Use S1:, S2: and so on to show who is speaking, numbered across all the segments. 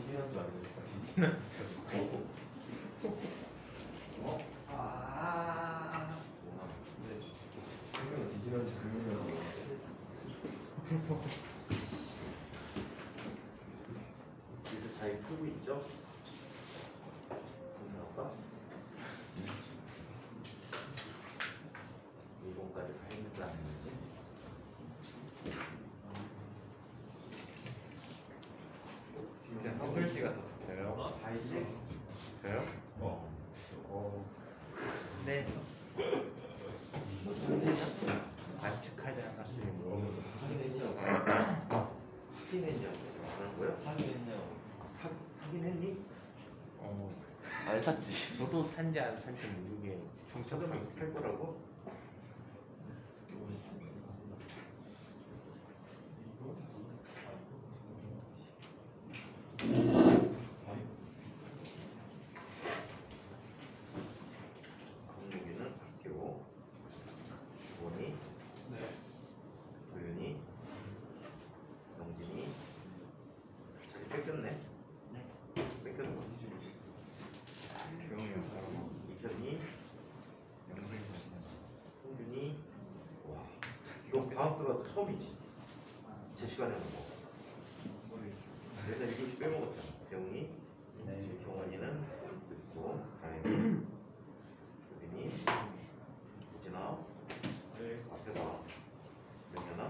S1: 지지난 줄 알고 지지난 줄 알고. 뭐나? 근데 분명 지지난 줄 알고.
S2: 이제 잘 풀고 있죠? 나올까? 이번까지 다 했는지 안 했는지?
S1: 진짜 해설지가 더 좋아요.
S2: 다 했지?
S1: 저요? 네. 관측하지 않았으면
S2: 확인했냐고. 확인했냐고. 뭐야?
S1: 사기했네요.
S2: 사긴 했니?
S3: 안 샀지.
S1: 저도 산지 안 산지 모르게
S2: 저도
S1: 중첩상
S2: 할 거라고? 강목이는 학교, 원이, 도윤이, 영진이, 자기 뺏겼네? 뺏겼어.
S1: 조용히 하고
S2: 이현이,
S1: 영상이 됐어요.
S2: 송준이. 와, 이거 방학 들어와서 처음이지. 제 시간에 하는 거. 맨날 1교시 빼먹었잖아. 병이, 경원이는 듣고, 다행히, 유빈이, 우진아, 앞에 봐. 명현아,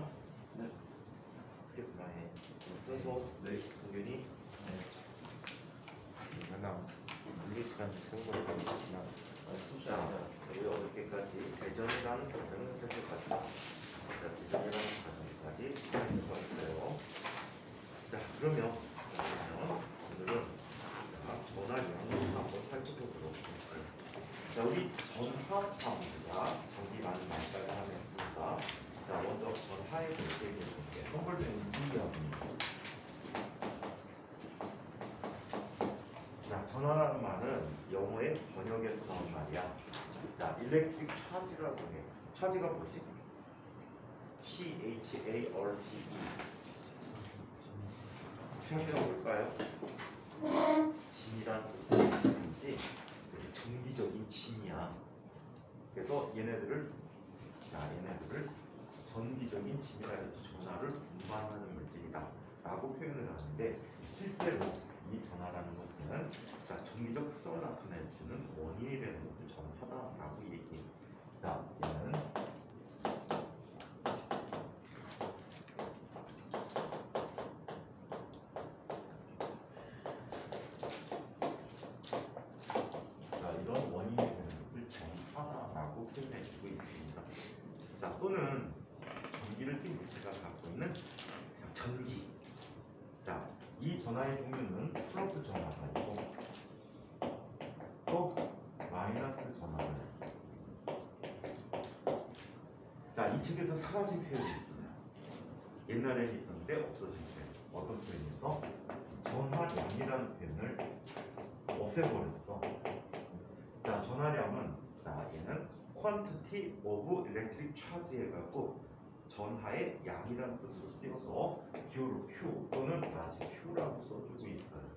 S2: 그래 그만해. 순서, 동균이,
S1: 하나 물리 시간 생각을 하고 있으나
S2: 자, 우리 어저께까지 대전이라는 과정을 살펴봤다. 자, 대전이라는 과정까지 살펴봤어요. 자, 그러면 오늘은 전화 양을 한번 살펴보도록 할게요. 자, 우리 전화 사무가 전기 많은 말까지 하겠습니다. 자, 먼저 전화에 대해서 얘기해 볼게요.
S1: 선발되는 이유가
S2: 자, 전화라는 말은 영어의 번역에서 나온 말이야. 자, 일렉트릭 차지라고 해. 차지가 뭐지? CHARGE. 생각해 볼까요? 짐이란 뜻인지 정기적인 짐이야. 그래서 얘네들을 전기적인 짐이라 해서 전하를 운반하는 물질이다 라고 표현을 하는데, 실제로 이 전하라는 것은 전기적 특성을 나타내주는 원인이 되는 것을 전하다라고 얘기해. 자, 얘는 이런 원인이 되는 것을 전하다라고 표현해주고 있습니다. 자, 또는 전기를 띈 물체가 갖고 있는 전기. 자, 이 전하의 종류는 플러스 전하가 있고 또 마이너스 전하가 있고. 자, 이 책에서 사라진 표현이 있습니다. 옛날에는 있었는데 없어진 표현. 어떤 표현에서 전하량이라는 표현을 없애버렸어. 자, 전하량은 얘는 quantity of electric charge 해갖고 전하의 양이라는 뜻으로 쓰여서 기호로 Q 또는 라지 Q라고 써주고 있어요.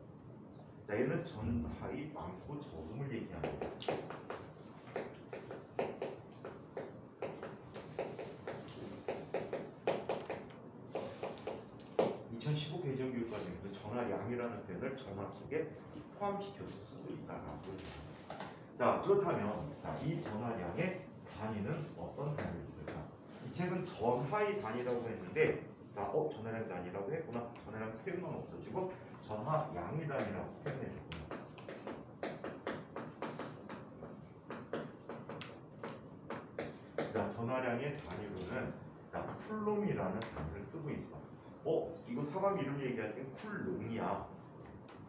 S2: 자, 얘는 전하의 많고 적음을 얘기합니다. 2015 개정교육과정에서 전하량이라는 표현을 전하 속에 포함시켜서 쓰고 있다라고 합니다. 자, 그렇다면 이 전하량의 단위는 어떤 단위일 있을까? 이 책은 전하의 단위라고 했는데, 전하량 단위라고 했구나. 전하량 표현만 없어지고 전하량의 단위라고 표현해줬구나. 자, 전하량의 단위로는 쿨롬이라는 단위를 쓰고 있어. 이거 사람 이름 얘기할 땐 쿨롬이야.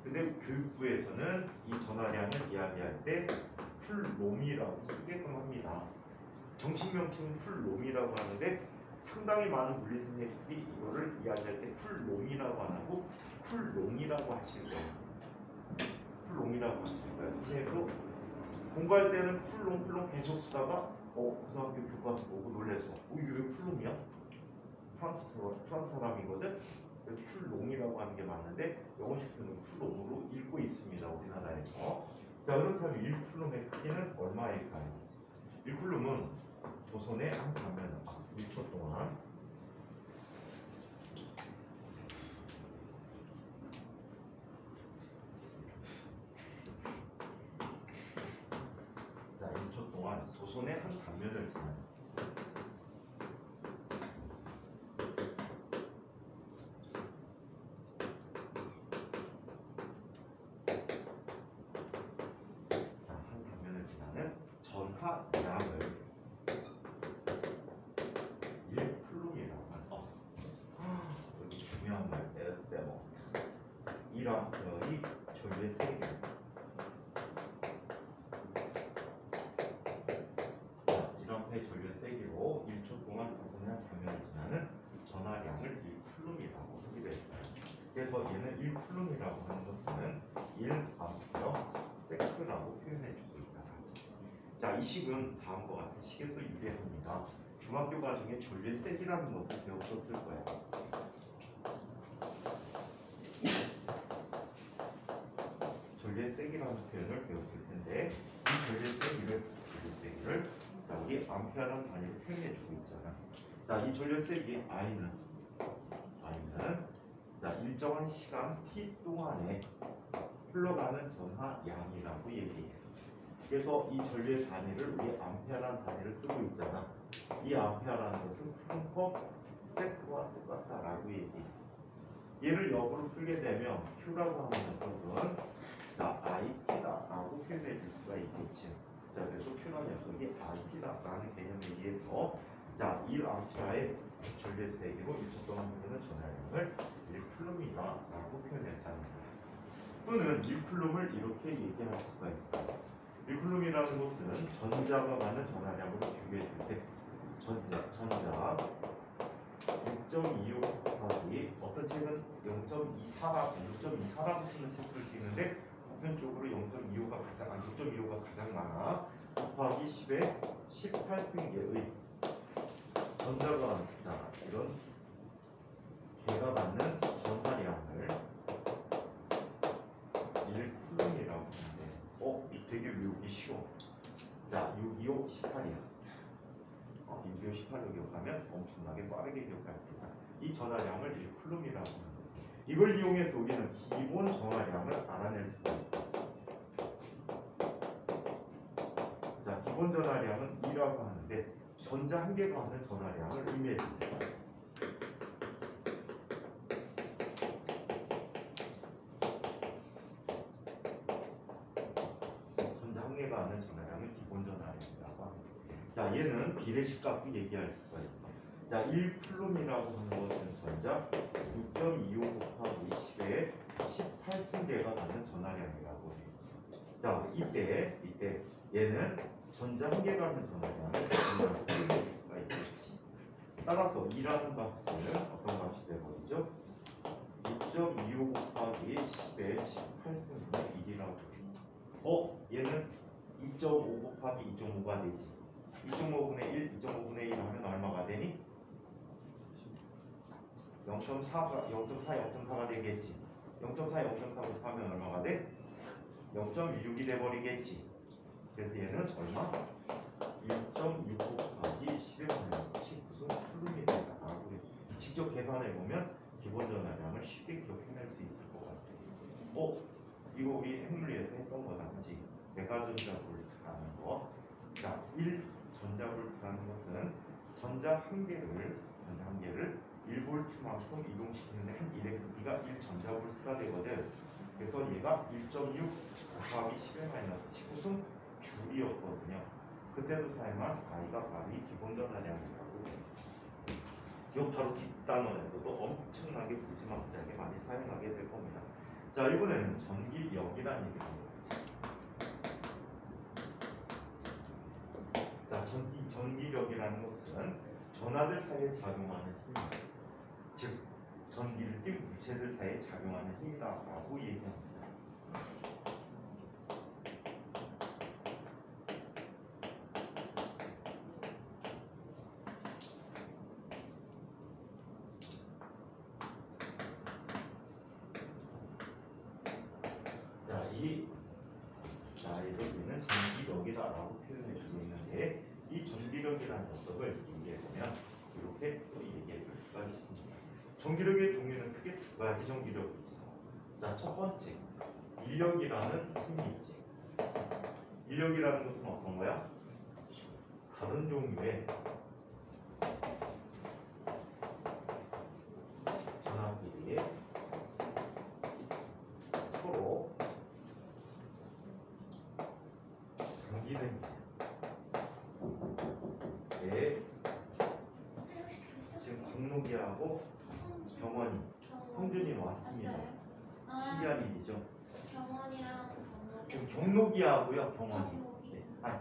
S2: 근데 교육부에서는 이 전하량을 이야기할 때 쿨롬이라고 쓰게끔 합니다. 정식 명칭은 쿨롬이라고 하는데 상당히 많은 물리 선생님들이 이거를 이야기할 때 쿨롬이라고 안 하고 쿨롱이라고 하실 거예요. 쿨롱이라고 하실 거예요. 선생님도 공부할 때는 쿨롱 계속 쓰다가 고등학교 교과서 보고 놀랬어. 이게 왜 쿨롱이야? 프랑스 사람이거든. 그래서 쿨롱이라고 하는 쿨롬이라는 게 맞는데 영어식표는 쿨롬으로 읽고 있습니다. 우리나라에서. 자, 그렇다면 1쿨롬의 크기는 얼마일까요? 1쿨롬은 조선의 한 단면 1초 동안 자, 1초 동안 조선의 한 단면을 지나는 전하량을 1쿨롬이라고 하는 여기 중요한 말 빼먹 1암페어의 전류의 세기 1암페어의 전류의 세기로 1초 동안 조선의 한 단면을 지나는 전하량을 1쿨롬이라고 하기로 했어요. 그래서 얘는 1쿨롬이라고 하는 것은 1암페어 세크라고 표현해주고 있다. 자, 이 식은 다음과 같은 식에서 유래합니다. 중학교 과정에 전류의 세기라는 것을 배웠었을 거예요. 전류의 세기라는 표현을 배웠을 텐데 이 전류의 세기를 자, 우리 암페어라는 단위로 표현해주고 있잖아. 자, 이 전류의 세기 I는 자, 일정한 시간 t 동안에 흘러가는 전하량이라고 얘기해요. 그래서 이 전류의 단위를 우리 암페어라는 단위를 쓰고 있잖아. 이 암페어라는 것은 쿨롬 세크와 똑같다라고 얘기해. 얘를 역으로 풀게 되면 Q라고 하는 녀석은 자, IP다라고 표현해 줄 수가 있겠지. 자, 그래서 Q라는 녀석이 IP다라는 개념에 의해서 자, 1암페어의 전류의 세기로 1초 동안 흐르는 전하량을 1쿨롬이다라고 표현했다는 거야. 또는 1쿨롬을 이렇게 얘기할 수가 있어요. 1쿨롬이라는 것은 전자가 많은 전하량으로 비교해 줄 때 전자 6.25 곱하기 어떤 책은 0.24라고 쓰는 책도 있는데 보편적으로 0.25가 가장 많아 곱하기 10의 18승계의 전자가 자, 이런 개가 받는 전하량을 1쿨롬이라고 하는데 되게 외우기 쉬워. 자, 625, 18이야. 625, 18로 기억하면 엄청나게 빠르게 기억할 수 있다. 이 전하량을 1쿨롬이라고 합니다. 이걸 이용해서 우리는 기본 전하량을 알아낼 수가 있어. 자, 기본 전하량은 2라고 하는데 전자 한 개가 하는 전하량을 의미해 줍니다. 전자 한 개가 하는 전하량을 기본 전하량이라고 합니다. 자, 얘는 비례식값도 얘기할 수가 있어. 자, 1쿨롬이라고 하는 것은 전자 6.25 곱하기 10의 18승계가 받는 전하량이라고 해요. 자, 이때 얘는 전자 한 개가 하는 전하량을 표현할 수가 있겠지. 따라서 2라는 값은 어떤 값이 되버리죠? 6.25 곱하기 10의 18승분의 1이라고 해요. 얘는 2.5 곱하기 2.5가 되지. 2.5분의 1, 2.5분의 1 하면 얼마가 되니? 0.4가 되겠지. 0.4 곱하면 얼마가 돼? 0.16이 돼버리겠지. 그래서 얘는 얼마? 1.6 곱하기 10의 마이너스 19승 쿨롬이 된다라고 해. 직접 계산해보면 기본 전하량을 쉽게 기억해낼 수 있을 것 같아. 이거 우리 핵물리에서 했던 거다, 그치? 메가전자 볼트라는 거. 자, 1전자볼트라는 것은 전자 한 개를 1볼트만큼 이동시키는데 한 1의 크기가 1전자볼트가 되거든. 그래서 얘가 1.6 곱하기 10의 마이너스 19승 줄이었거든요. 그때도 사용한 I가 바로 이 기본 전하량이라고 해요. 이 바로 뒷단원에서도 엄청나게 무지막지하게 많이 사용하게 될 겁니다. 자, 이번에는 전기력이라는 얘기를 합니다. 자, 전기력이라는 것은 전하들 사이에 작용하는 힘, 즉 전기를 띈 물체들 사이에 작용하는 힘이다라고 얘기합니다. 여기는 전기력이다라고 표현해 주고 있는데 이 전기력이라는 녀석을 얘기해보면 이렇게 또 얘기해 볼 수가 있습니다. 전기력의 종류는 크게 두 가지 전기력이 있어. 자, 첫 번째 인력이라는 힘이 있지. 인력이라는 것은 어떤 거야? 다른 종류의 전압끼리의 서로 당기는 게 지금 광록이하고 경원이 형준이 왔습니다. 신기한 일이죠.
S4: 경원이랑
S2: 지금 경록이하고요 경원이. 네. 아니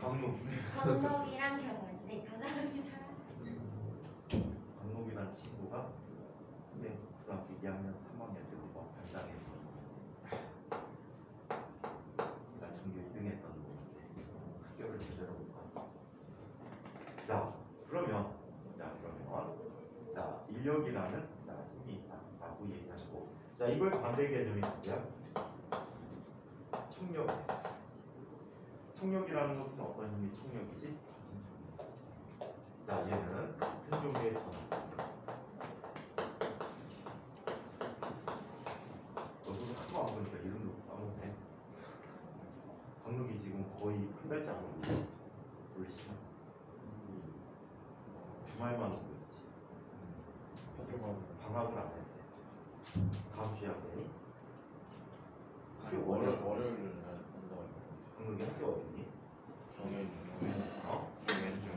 S2: 광록.
S4: 경록이랑 경원. 네, 감사합니다.
S2: 광록이라는 친구가 근데 고등학교 2학년 3학년 때부터 반장에서 내가 전교 1등 했던 놈인데 학교를 제대로 못 갔어. 자 그러면 인력이라는 힘이 있다라고 얘기하고, 자 이걸 반대 개념이 뭐야? 청력. 청력이라는 것은 어떤 힘이 청력이지? 자 얘는 같은 종류의 전압. 너도 하도 안 보니까 이름도 까먹네. 강릉이 지금 거의 한 달째 안 오고 올 시간 주말만 오고 있지. 방학을 안 할 때. 다음 주에 안 되니? 학교
S3: 월요일 날 한다고 했거든요.
S2: 강릉이 학교 어디니?
S3: 정해진
S2: 어?
S3: 중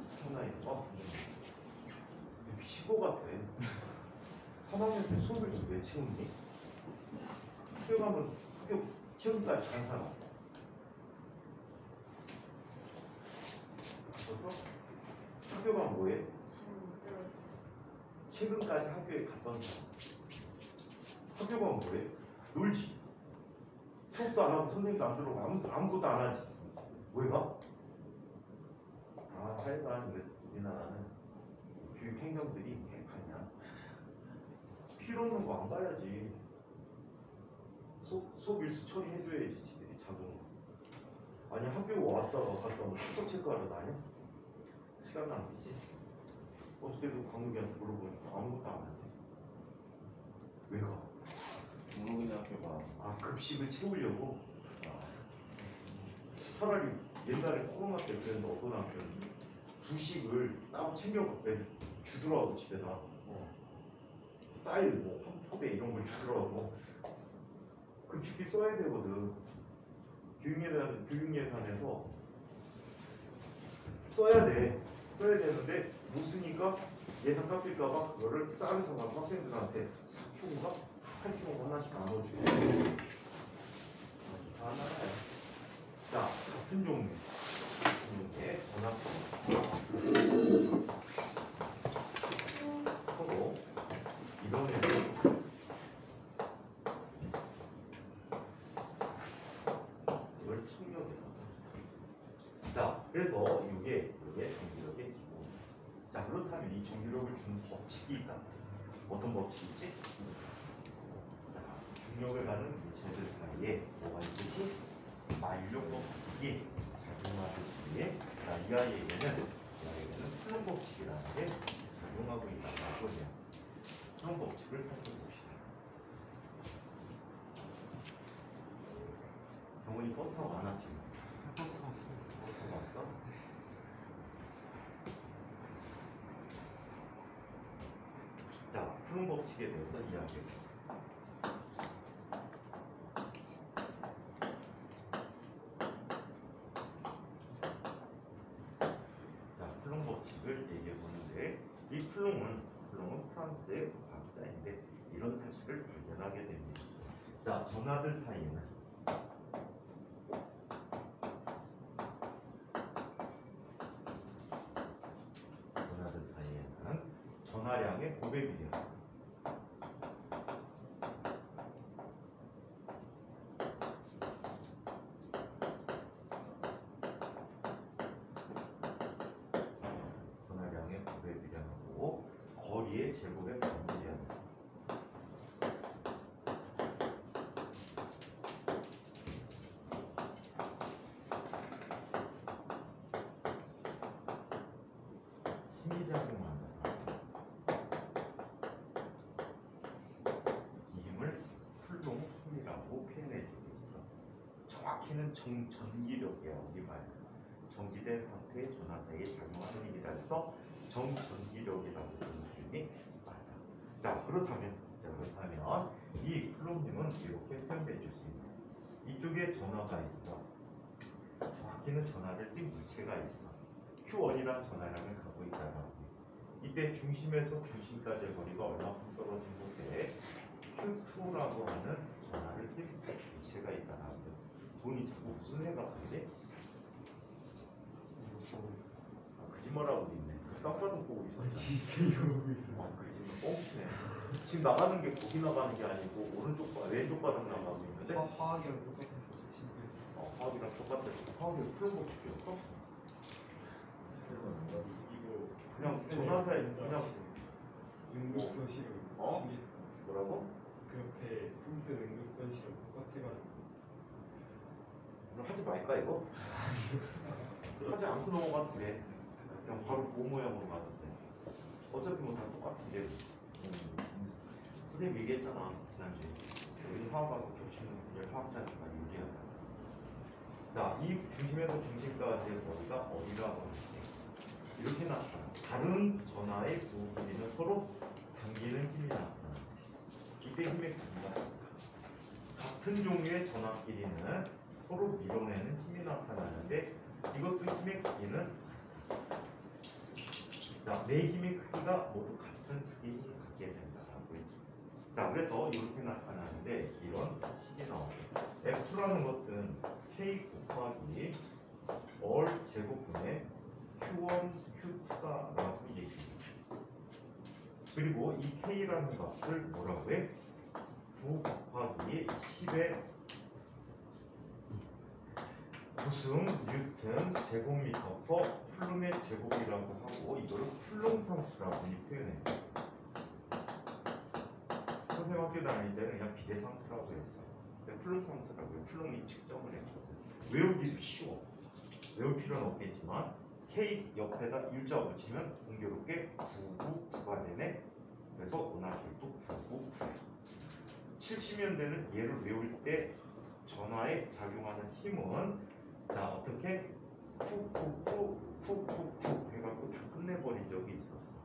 S2: 상당히 미친 거 같아. 3학년 때 수업을 왜 채우니? 학교 가면 학교 체험까지 안 사나? 갔었어? 학교 가면 뭐해?
S4: 잘못 들었어요.
S2: 최근까지 학교에 갔던 사람. 학교 가면 뭐해? 놀지. 수업도 안 하고 선생님도 안 들어오고 아무것도 안 하지. 왜 가? 하여간 우리나라는 교육 행정들이 개판이야. 필요 없는 거 안 가야지. 수업 일수 처리해줘야지 지들이 자동. 아니 학교 왔다가 갔다 오면 숙소 체크하러 다녀? 시간 낭비지. 어저께도 강욱이한테 물어보니까 아무것도 안 한대. 왜 가?
S3: 동록이네 학교가
S2: 급식을 채우려고. 차라리 옛날에 코로나 때 그랬는데 어떤 학교는 부식을 따로 챙겨갖고 주더라고 집에다. 쌀, 한 포대 이런 걸 주더라고. 급식비 써야 되거든. 교육예산에서 써야 되는데 못 쓰니까 예산 깎일까봐 그거를 쌀을 사가지고 학생들한테 4kg인가 8kg 하나씩 나눠주고. 이상한 나라야. 자, 같은 종류의 전압 서로 이뤄내는 이걸 청력이라고. 자, 그래서 이게 전기력의 기본. 자, 그렇다면 이 전기력을 주는 법칙이 있다. 어떤 법칙이 있지? 자, 중력을 가는 물체들 사이에 뭐가 있듯이 만력 법칙이 작용하듯이, 이 아이에게는 플럼 법칙이라는 게 작용하고 있다고 해요. 플럼 법칙을 살펴봅시다. 경훈이 버스 타고 안 왔지?
S1: 버스 왔습니다.
S2: 버스 타고 왔어? 자, 플럼 법칙에 대해서 이야기해보자. 이 플롱은 프랑스의 과학자인데 이런 사실을 발견하게 됩니다. 자, 전하들 사이에는 전하량의 500이래요. 전하량의 500이라고 거리의 제곱의 반지량. 힘이 작용한다. 이 힘을 쿨롱 힘이라고 표현해주고 있어. 정확히는 전기력이야. 우리 말. 정지된 상태의 전하 사이에 작용하는 힘이다. 그래서 정전기력이라고 부르는 표현이 맞아. 자, 그렇다면 이 쿨롱님은 이렇게 표현해 줄 수 있는. 이쪽에 전하가 있어. 정확히는 전하를 띈 물체가 있어. Q1이란 전하량을 갖고 있다라고. 이때 중심에서 중심까지의 거리가 얼마큼 떨어진 곳에 Q2라고 하는 전하를 띈 물체가 있다라고. 돈이 자꾸 무슨 생각하지? 거짓말하고 있네. 딱 봐도 보고 있었어.
S1: 진짜 이거 보고 있어.
S2: 거짓말 뻥치네. 지금 나가는 게 거기 나가는 게 아니고 오른쪽 왼쪽 바닥 나가고 있는데
S1: 화학이랑 똑같은 거 신기했어.
S2: 화학이랑 똑같아. 화학이 풀은 거 바뀌었어?
S1: 이거
S2: 그냥 전화사에 그냥
S1: 응급선 실험
S2: 어?
S1: 신기했어.
S2: 뭐라고?
S1: 그 옆에 품스 응급선 실험 똑같아가지고.
S2: 그럼 하지 말까 이거? 하지 않고 넘어가도 돼. 그냥 바로 보 모양으로 가도 돼. 어차피 뭐 다 똑같은데. 선생님 얘기했잖아 지난주에. 여기 화학하고 겹치는 분야 화학자니까 유리하다. 자, 이 중심에서 중심까지의 거리가 어디라고 하는지 이렇게 나타나. 다른 전하의 두 길이는 서로 당기는 힘이 나타나. 이때 힘의 크기가 같은 종류의 전하끼리는 서로 밀어내는 힘이 나타나는데 이것도 힘의 크기는 자, 내 힘의 크기가 모두 같은 크기의 힘을 갖게 된다라고 했죠. 자, 그래서 이렇게 나타나는데 이런 식이 나오죠. F라는 것은 K 곱하기 얼 제곱분의 Q1, Q2다라고 얘기해요. 그리고 이 K라는 값을 뭐라고 해? 9 곱하기 10의 무슨 뉴턴 제곱미터 퍼 쿨롱의 제곱이라고 하고 이거를 쿨롱 상수라고 표현해요. 선생님 학교 다닐 때는 그냥 비례 상수라고 했어. 쿨롱 상수라고 해요. 쿨롱이 측정을 했거든. 외우기도 쉬워. 외울 필요는 없겠지만 K 옆에다 일자 붙이면 공교롭게 999가 되네. 그래서 은하철도 999. 70년대는 얘를 외울 때 전하에 작용하는 힘은 자, 어떻게 쿡쿡쿡 해갖고 다 끝내버린 적이 있었어.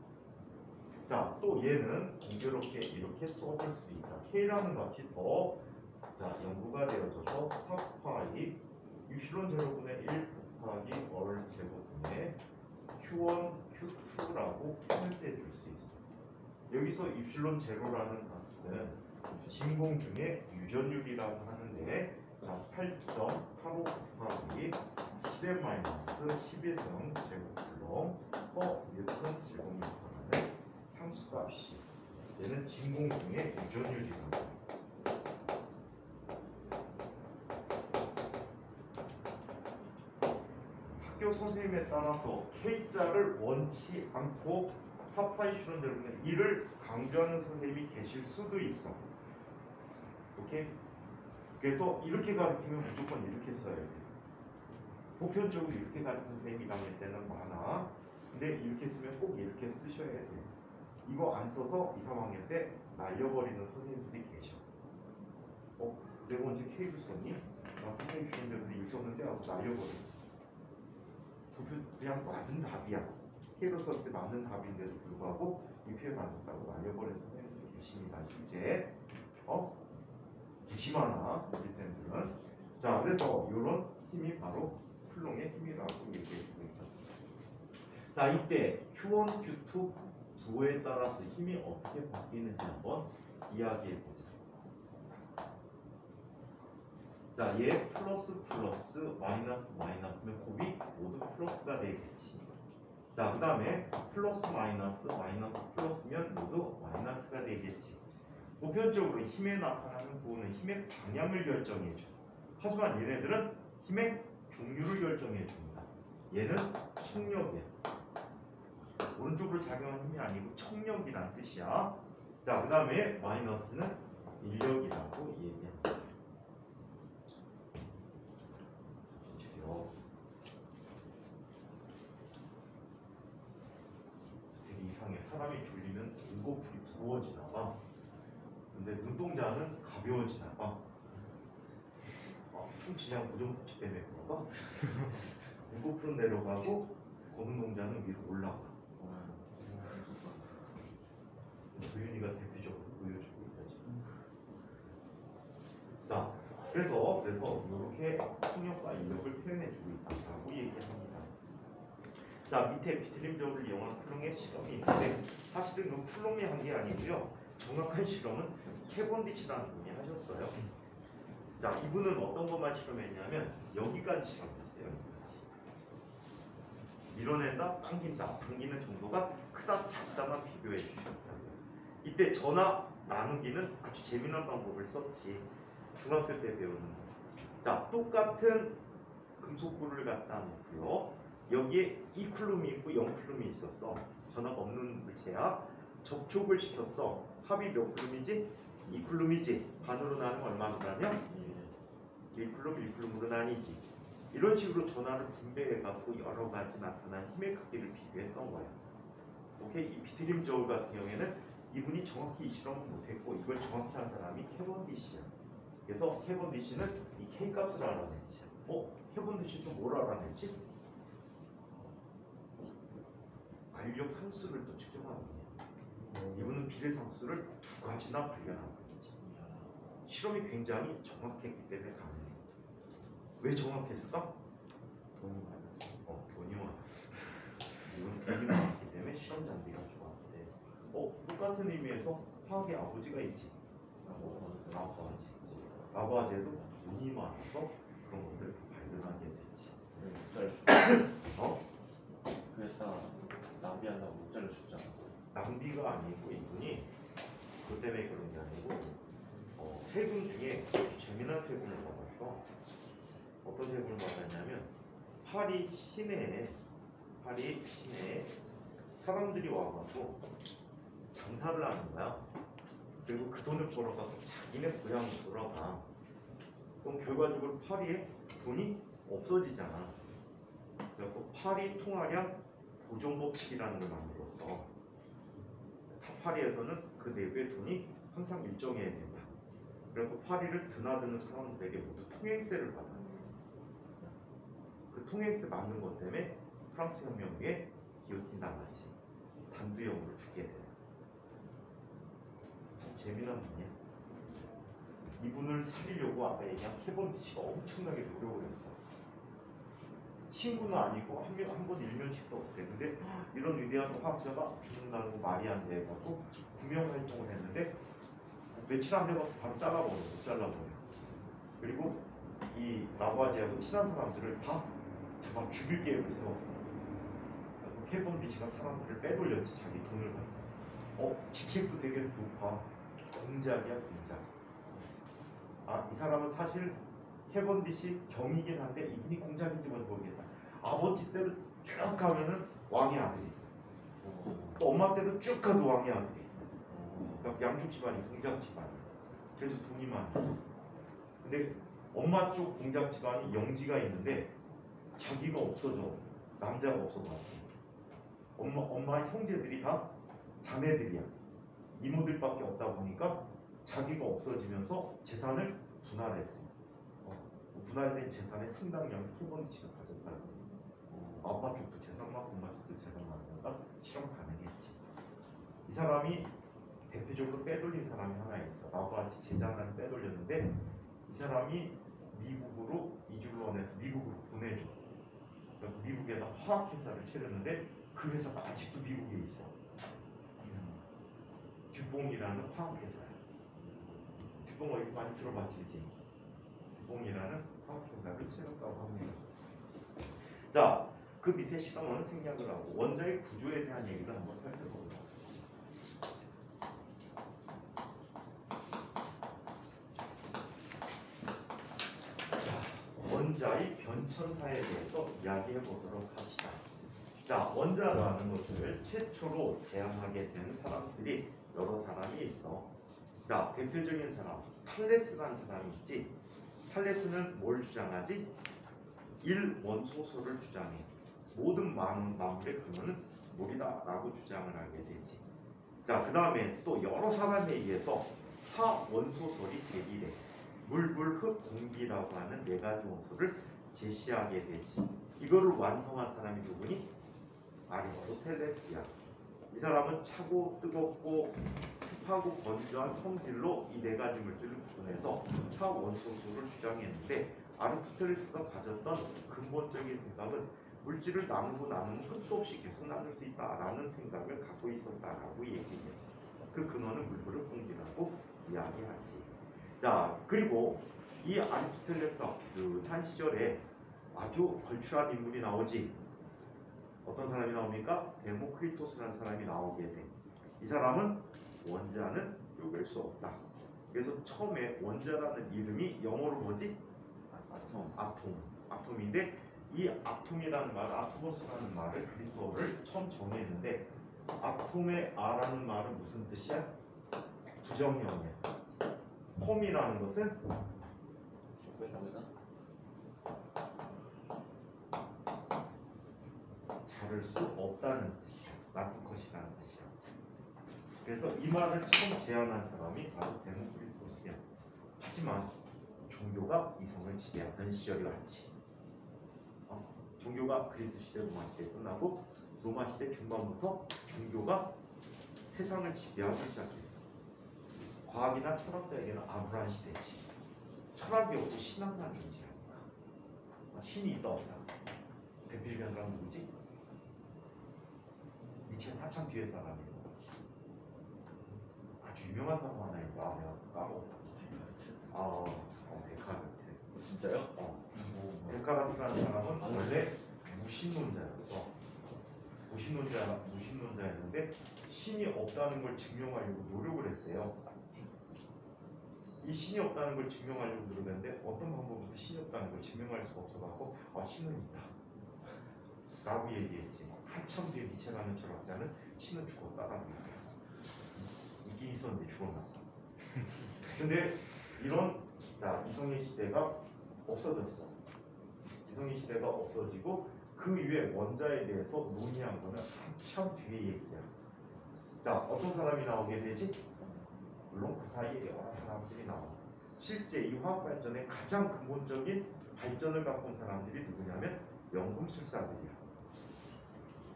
S2: 자, 또 얘는 공교롭게 이렇게 써볼 수 있다. K라는 값이 더 자, 연구가 되어져서 4파이 입실론 제로분의 1 곱하기 얼 제곱분의 Q1, Q2라고 표현해 줄 수 있어. 여기서 입실론 제로라는 값은 진공 중에 유전율이라고 하는데 자, 8.85 곱하기 10의 마이너스 11성 제곱쿨롱 퍼 뉴턴 제곱미터라는 상수값이 얘는 진공 중에 유전율이라고 합니다. 학교 선생님에 따라서 K자를 원치 않고 4파이 실론 제곱분의 1을 강조하는 선생님이 계실 수도 있어. 오케이? 그래서 이렇게 가르치면 무조건 이렇게 써야 돼. 보편적으로 이렇게 가르치는 선생님이 강의 때는 많아. 근데 이렇게 쓰면 꼭 이렇게 쓰셔야 돼. 이거 안 써서 2, 3학년 때 날려버리는 선생님들이 계셔. 내가 언제 K를 썼니? 나 선생님 주는데 일 썼는데 하고 날려버려. 그냥 맞은 답이야. K를 썼을 때 맞는 답인데도 불구하고 이 표현 안 썼다고 날려버리는 선생님들이 계십니다. 실제. 굳이 많아 우리 쌤들은. 자, 그래서 이런 힘이 바로 쿨롱의 힘이라고 얘기해주고 있죠. 자, 이때 Q1, Q2 부호에 따라서 힘이 어떻게 바뀌는지 한번 이야기해보자. 자, 얘 플러스 플러스 마이너스 마이너스면 곱이 모두 플러스가 되겠지. 자, 그 다음에 플러스 마이너스 마이너스 플러스면 모두 마이너스가 되겠지. 보편적으로 힘에 나타나는 부호는 힘의 방향을 결정해줘. 하지만 얘네들은 힘의 종류를 결정해줍니다. 얘는 청력이야. 오른쪽으로 작용하는 힘이 아니고 청력이란 뜻이야. 자, 그 다음에 마이너스는 인력이라고 얘기합니다. 진짜요. 사람이 졸리면 눈꺼풀이 부러워지나 봐. 근데 눈동자는 가벼워지나 봐. 충치량 고정법칙 때문에 그런가? 눈꺼풀은 내려가고 검은 동자는 위로 올라가. 도윤이가 대표적으로 보여주고 있어 지금. 자, 그래서 이렇게 속력과 인력을 표현해주고 있다고 얘기합니다. 자, 밑에 비트림저울을 이용한 쿨롱의 실험이 있는데 사실은 그 쿨롱이 한 게 아니고요. 정확한 실험은 캐번디시라는 분이 하셨어요. 자, 이분은 어떤 것만 실험했냐면 여기까지 실험했어요. 밀어낸다, 당긴다, 당기는 정도가 크다, 작다만 비교해 주셨다. 이때 전화 나누기는 아주 재미난 방법을 썼지. 중학교 때 배우는 거. 자, 똑같은 금속불을 갖다 놓고요. 여기에 2쿨룸이 있고 0쿨룸이 있었어. 전화가 없는 물체야. 접촉을 시켰어. 합이 몇 쿨룸이지? 2쿨룸이지. 반으로 나누면 얼마로 나뉘어? 1쿨룸, 1쿨룸으로 나뉘지. 이런 식으로 전화를 분배해갖고 여러 가지 나타난 힘의 크기를 비교했던 거야. 오케이? 이 비트림 저울 같은 경우에는 이분이 정확히 이 실험을 못했고 이걸 정확히 한 사람이 캐번디시야. 그래서 캐번디시는 이 K값을 알아냈지. 캐번디시 또 뭘 알아냈지? 알력 상수를 또 측정하거든요. 이분은 비례상수를 두 가지나 발견한 거지. 실험이 굉장히 정확했기 때문에 가능해. 왜 정확했을까?
S1: 돈이 많아서.
S2: 돈이 많았어. 이건 돈이 많았기 때문에 실험 잔디가 좋았대. 똑같은 의미에서 화학의 아버지가 있지. 라부아제. 라부아제도 돈이 많아서 그런 것들을 발견하게 됐지.
S3: 그랬다 낭비한다고 목자를 죽지 않았어.
S2: 낭비가 아니고 이분이 그 때문에 그런 게 아니고 세금 중에 아주 재미난 세금을 받았어. 어떤 세금을 받았냐면 파리 시내에 사람들이 와가지고 장사를 하는 거야. 그리고 그 돈을 벌어가서 자기네 고향으로 돌아가. 그럼 결과적으로 파리에 돈이 없어지잖아. 그래서 파리 통화량 보존법칙이라는 걸 만들었어. 파리에서는 그 내부의 돈이 항상 일정해야 된다. 그래서 파리를 드나드는 사람들에게 모두 통행세를 받았어. 그 통행세 맞는 것 때문에 프랑스 혁명 후에 기요틴 당하지. 단두형으로 죽게 돼. 참 재미난 분이야. 이분을 살리려고 아까 얘기한 캐번디시가 엄청나게 노력을 했어. 친구는 아니고 한 번 일면식도 없대. 근데 이런 위대한 화학자가 죽는다는 거 말이 안 돼 갖고 구명 활동을 했는데 며칠 안 돼서 바로 잘라버려. 못 잘라버려. 그리고 이 라부아제하고 친한 사람들을 다 잡아 죽일 계획을 세웠어. 캐번디시가 사람들을 빼돌렸지. 자기 돈을 가지고. 직책도 되게 높아. 공작이야, 공작. 이 사람은 사실 캐번디시 경이긴 한데 이분이 공작인지 모르겠다. 아버지 때로 쭉 가면은 왕의 아들이 있어. 또 엄마 때로 쭉 가도 왕의 아들이 있어. 그러니까 양쪽 집안이 공작 집안이야. 그래서 돈이 많아. 근데 엄마 쪽 공작 집안이 영지가 있는데 자기가 없어져. 남자가 없어가지고. 엄마 형제들이 다 자매들이야. 이모들밖에 없다 보니까 자기가 없어지면서 재산을 분할했어. 분할된 재산의 상당량을 캐번디시가 가졌다고. 아빠 쪽도 재산 많고 엄마 쪽도 재산 많으니까 실험 가능했지. 이 사람이 대표적으로 빼돌린 사람이 하나 있어. 라부아제 제자 하나를 빼돌렸는데 이 사람이 미국으로 이주론해서 미국으로 보내줘. 미국에다 화학회사를 차렸는데 그 회사가 아직도 미국에 있어. 듀뽕이라는 화학회사야. 듀뽕 어디 많이 들어봤지, 그치? 듀뽕이라는 화학회사를 차렸다고 합니다. 자, 그 밑에 실험은 생략을 하고 원자의 구조에 대한 얘기를 한번 살펴보자. 원자의 변천사에 대해서 이야기해 보도록 합시다. 자, 원자라는 것을 최초로 제안하게 된 사람들이 여러 사람이 있어. 자, 대표적인 사람, 탈레스라는 사람이 있지. 탈레스는 뭘 주장하지? 1원소설을 주장해. 모든 만물의 근원은 물이다라고 주장을 하게 되지. 자, 그 다음에 또 여러 사람에 의해서 사원소설이 제기돼. 물, 흙, 공기라고 하는 네 가지 원소를 제시하게 되지. 이거를 완성한 사람이 누구니? 아리스토텔레스야. 이 사람은 차고 뜨겁고 습하고 건조한 성질로 이 네 가지 물질을 구분해서 사원소설을 주장했는데, 아리스토텔레스가 가졌던 근본적인 생각은 물질을 나누면 끝도 없이 계속 나눌 수 있다라는 생각을 갖고 있었다라고 얘기해요. 그 근원은 물을 공기라고 이야기하지. 자, 그리고 이 아리스토텔레스와 비슷한 시절에 아주 걸출한 인물이 나오지. 어떤 사람이 나옵니까? 데모크리토스라는 사람이 나오게 돼. 이 사람은 원자는 쪼갤 수 없다. 그래서 처음에 원자라는 이름이 영어로 뭐지? 아톰인데, 이 아톰이라는 말, 아토모스라는 말을 그리스어를 처음 정의했는데, 아톰의 아라는 말은 무슨 뜻이야? 부정형이야. 톰이라는 것은 자를 수 없다는 뜻이야. 나쁜 것이라는 뜻이야. 그래서 이 말을 처음 제안한 사람이 바로 데모크리토스야. 하지만 종교가 이성을 지배하던 시절이 왔지. 종교가 그리스 시대, 로마 시대 끝나고 로마 시대 중반부터 종교가 세상을 지배하기 시작했어. 과학이나 철학자에게는 아브라함 시대지. 철학이 없고 신앙만 존재하니까. 신이 있다 없다. 대표적인 사람 누구지? 니체는 한참 뒤에 사람이에요. 아주 유명한 사람 하나 있다. 내가 까먹었다. 데카르트.
S3: 진짜요?
S2: 데카르트라는 사람은 원래 무신론자였어. 무신론자였는데 신이 없다는 걸 증명하려고 노력을 했대요. 이 신이 없다는 걸 증명하려고 노력했는데 어떤 방법부터 신이 없다는 걸 증명할 수가 없어갖고 신은 있다 라고 얘기했지. 한참 뒤에 니체라는 철학자는 신은 죽었다라는 얘기야. 있긴 있었는데 죽었나. 근데 이런 이성의 시대가 없어졌어. 이성의 시대가 없어지고 그 이후에 원자에 대해서 논의한 거는 한참 뒤에 얘기야. 자, 어떤 사람이 나오게 되지? 물론 그 사이에 여러 사람들이 나와. 실제 이 화학 발전의 가장 근본적인 발전을 갖고 온 사람들이 누구냐면 연금술사들이야.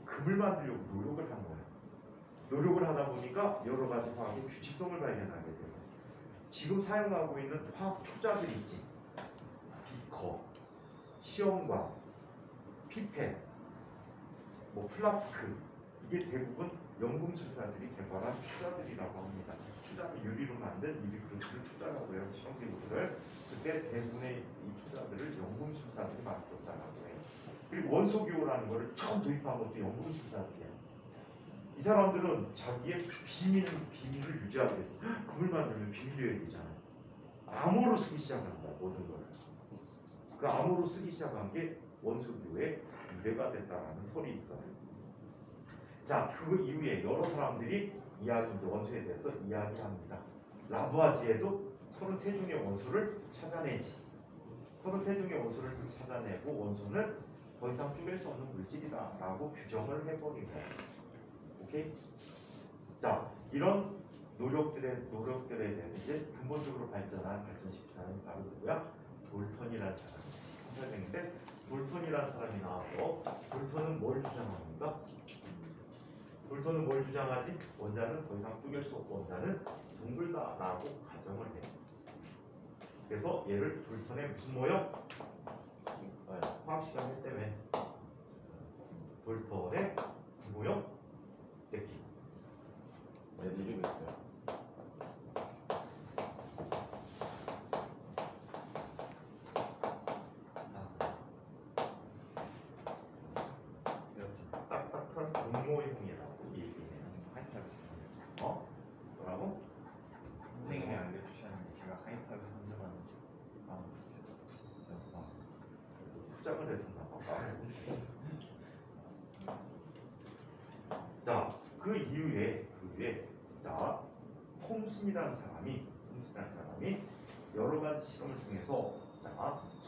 S2: 금을 만들려고 노력을 한 거야. 노력을 하다 보니까 여러 가지 화학의 규칙성을 발견하게 돼요. 지금 사용하고 있는 화학 초자들 있지. 비커, 시험관, 피펫, 플라스크, 이게 대부분 연금술사들이 개발한 초자들이라고 합니다. 초자는 유리로 만든 유리 그릇을 초자라고 해요. 시험 기구들을. 그때 대부분의 이 초자들을 연금술사들이 만들었다라고 해요. 그리고 원소기호라는 것을 처음 도입한 것도 연금술사들이야. 이 사람들은 자기의 비밀을 유지하기 위해서 금을 만들면 비밀이어야 되잖아요. 암호로 쓰기 시작한 거야, 모든 걸. 그 암호로 쓰기 시작한 게 원소기호의 유래가 됐다라는 설이 있어요. 자, 그 이후에 여러 사람들이 원소에 대해서 이야기합니다. 라부아지에도 33종의 원소를 찾아내지. 33종의 원소를 찾아내고 원소는 더 이상 쪼갤 수 없는 물질이다 라고 규정을 해버린 거야. 오케이? 자, 이런 노력들에 대해서 이제 근본적으로 발전시킨 사람이 바로 누구야? 돌턴이라는 사람이지. 1800년대 돌턴이라는 사람이 나와서 돌턴은 뭘 주장합니까? 돌턴은 뭘 주장하지? 원자는 더 이상 쪼갤 수 없고 원자는 둥글다라고 가정을 해. 그래서 얘를 돌턴의 무슨 모형? 화학 시간 할 때문에 돌턴의 구모형 데키.
S3: 얘도 이름이 있어요.
S2: 딱딱한 분모형이라고 얘기해요. 뭐라고?
S5: 선생님이 알려주셨는데 제가 하이타임에서 혼자 봤는지 까먹었어요.
S2: 포장을 했었나 봐. 자, 그 이후에 자, 톰슨이라는 사람이 여러 가지 실험을 통해서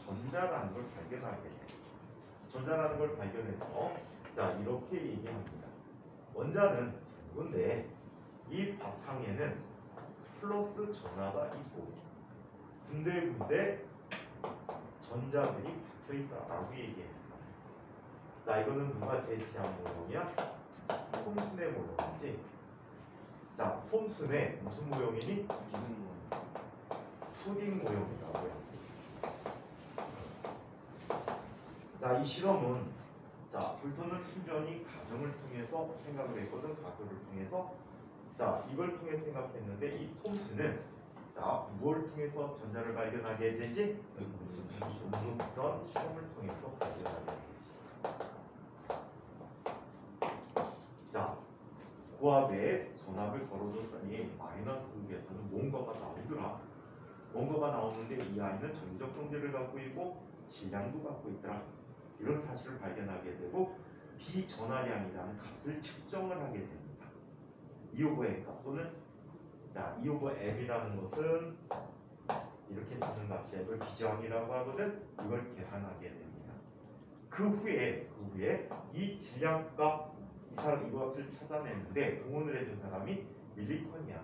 S2: 전자라는 걸 발견하게 돼. 전자라는 걸 발견해서 이렇게 얘기합니다. 원자는 둥근데 이 바탕에는 플러스 전하가 있고 군데군데 전자들이 박혀있다라고 얘기했어. 자, 이거는 누가 제시한 모형이야? 톰슨의 모형이지. 자, 톰슨의 무슨 모형이니? 푸딩 모형이라고요. 자, 이 실험은 자, 불토는 순전히 가정을 통해서 생각을 했거든. 가설을 통해서. 자, 이걸 통해 생각했는데 이 톰슨은 자, 무엇을 통해서 전자를 발견하게 되지? 음극선 실험을 통해서 발견하게 되지. 자, 고압에 전압을 걸어줬더니 마이너스 극에서는 뭔가가 나오더라. 뭔가가 나오는데 이 아이는 전기적 성질을 갖고 있고 질량도 갖고 있더라. 이런 사실을 발견하게 되고 비전하량이라는 값을 측정을 하게 됩니다. 이오버의 값 또는 자, 이오버 L이라는 것은 이렇게 쓰는 값이 L을 비저항이라고 하거든. 이걸 계산하게 됩니다. 그 후에 이 질량값 이것을 찾아냈는데 공헌을 해준 사람이 밀리컨이야.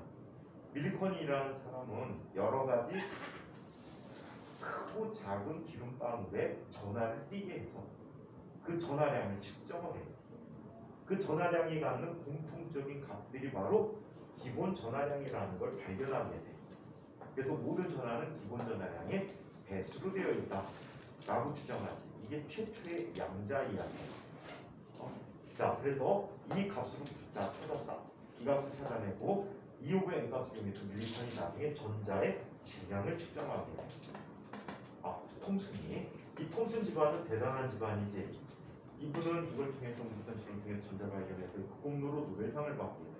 S2: 밀리컨이라는 사람은 여러 가지 크고 작은 기름방울에 전하를 띄게 해서 그 전하량을 측정을 해요. 그 전하량이 갖는 공통적인 값들이 바로 기본 전하량이라는 걸 발견하게 돼요. 그래서 모든 전하는 기본 전하량의 배수로 되어 있다라고 주장하지. 이게 최초의 양자 이야기예요. 자, 그래서 이 값으로 자 찾았다. 이 값을 찾아내고 이오브의 n값을 이용해서 밀리컨이 나중에 전자의 질량을 측정하게 돼요. 톰슨이 이 톰슨 집안은 대단한 집안이지. 이분은 이걸 통해서 무슨 실험을 통해 전자 발견해서 그 공로로 노벨상을 받게 돼요.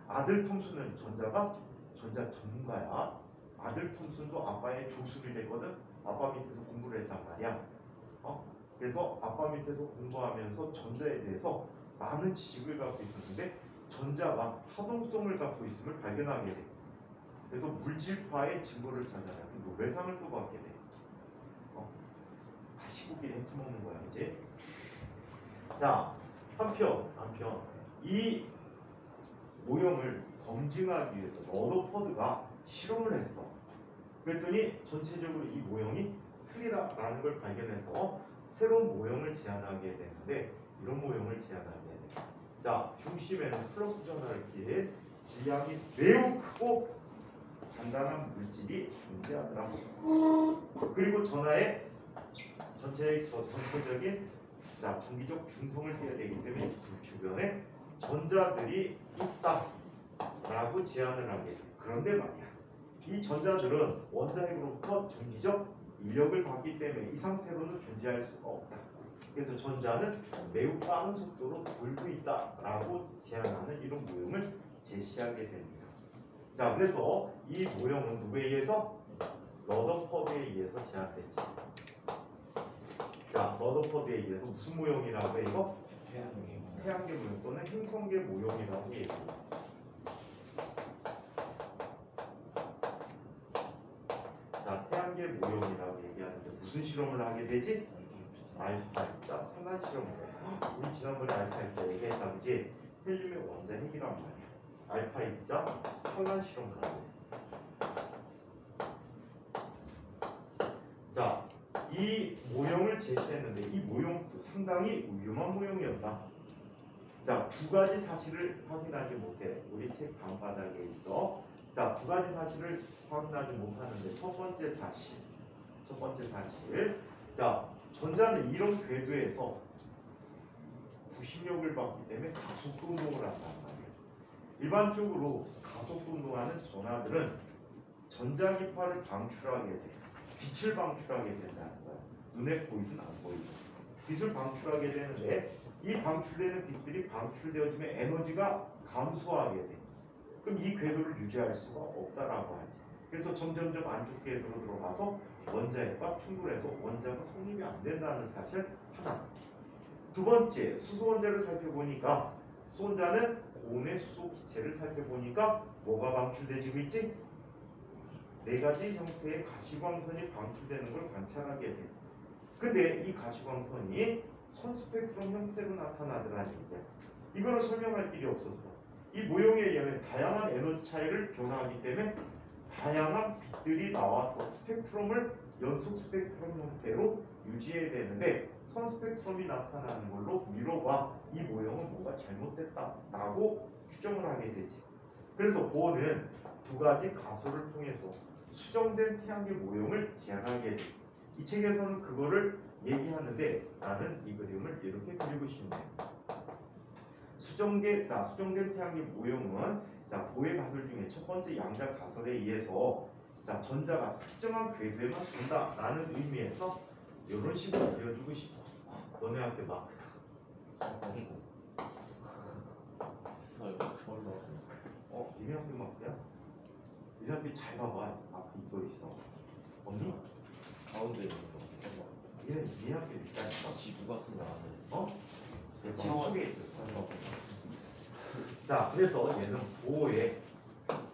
S2: 아들 톰슨은 전자 전문가야. 아들 톰슨도 아빠의 조수를 했거든. 아빠 밑에서 공부를 했단 말이야. 그래서 아빠 밑에서 공부하면서 전자에 대해서 많은 지식을 갖고 있었는데 전자가 하동성을 갖고 있음을 발견하게 돼. 그래서 물질파의 증거를 찾아내서 노벨상을 또 받게 돼. 다 시국이 헤쳐먹는 거야 이제. 자, 한편 이 모형을 검증하기 위해서 러더퍼드가 실험을 했어. 그랬더니 전체적으로 이 모형이 틀리다라는 걸 발견해서 새로운 모형을 제안하게 되는데 이런 모형을 제안하게 돼. 자, 중심에는 플러스 전하를 낀 질량이 매우 크고 단단한 물질이 존재하더라. 그리고 전하의 전체적인 자, 전기적 중성을 띄어야 되기 때문에 불 주변에 전자들이 있다라고 제안을 하게 돼. 그런데 말이야, 이 전자들은 원자핵으로부터 전기적 인력을 받기 때문에 이 상태로는 존재할 수가 없다. 그래서 전자는 매우 빠른 속도로 돌고 있다라고 제안하는 이런 모형을 제시하게 됩니다. 자, 그래서 이 모형은 누구에 의해서? 러더퍼드에 의해서 제안됐지. 자, 러더퍼드에 의해서 무슨 모형이라고 해 이거? 태양계 모형 또는 행성계 모형이라고 얘기해요. 자, 태양계 모형이라고 얘기하는데 무슨 실험을 하게 되지? 알파 입자 산란 실험을 해. 우리 지난번에 알파 입자 얘기했다 그지? 헬륨의 원자 핵이란 말이야. 알파 입자 산란 실험을 하고. 자, 이 모형을 제시했는데 이 모형도 상당히 위험한 모형이었다. 자, 두 가지 사실을 확인하지 못해. 우리 책 방바닥에 있어. 자, 두 가지 사실을 확인하지 못하는데 첫 번째 사실. 자, 전자는 이런 궤도에서 구심력을 받기 때문에 가속도 운동을 한단 말이에요. 일반적으로 가속도 운동하는 전하들은 전자기파를 방출하게 돼. 빛을 방출하게 된다는 거야. 눈에 보이든 안 보이든. 빛을 방출하게 되는데 이 방출되는 빛들이 방출되어지면 에너지가 감소하게 돼. 그럼 이 궤도를 유지할 수가 없다라고 하지. 그래서 점점점 안쪽 궤도로 들어가서 원자핵과 충돌해서 원자가 성립이 안 된다는 사실 하나. 두 번째, 수소 원자를 살펴보니까 수소원자는 고온의 수소 기체를 살펴보니까 뭐가 방출되지고 있지? 네 가지 형태의 가시광선이 방출되는 걸 관찰하게 돼. 근데 이 가시광선이 선 스펙트럼 형태로 나타나더라는 얘기야. 이거를 설명할 길이 없었어. 이 모형에 의한 다양한 에너지 차이를 변화하기 때문에 다양한 빛들이 나와서 스펙트럼을 연속 스펙트럼 형태로 유지해야 되는데 선 스펙트럼이 나타나는 걸로 미뤄봐 이 모형은 뭔가 잘못됐다라고 추정을 하게 되지. 그래서 보어는 두 가지 가설을 통해서 수정된 태양계 모형을 제안하게 돼. 이 책에서는 그거를 얘기하는데 나는 이 그림을 이렇게 그리고 싶네. 수정된 태양계 모형은 보의 가설 중에 첫 번째 양자 가설에 의해서 전자가 특정한 궤도에만 돈다라는 의미에서 이런 식으로 그려주고 싶어. 너네한테 마크다. 니네한테 마크야? 이 사람들이 잘 봐봐. 마크 이거 있어. 없니?
S3: 가운데 있는 거.
S2: 니네한테 있다니까.
S3: 지구가 쓴 나는.
S2: 어? 지금 속에 있어. 자, 그래서 얘는 보호의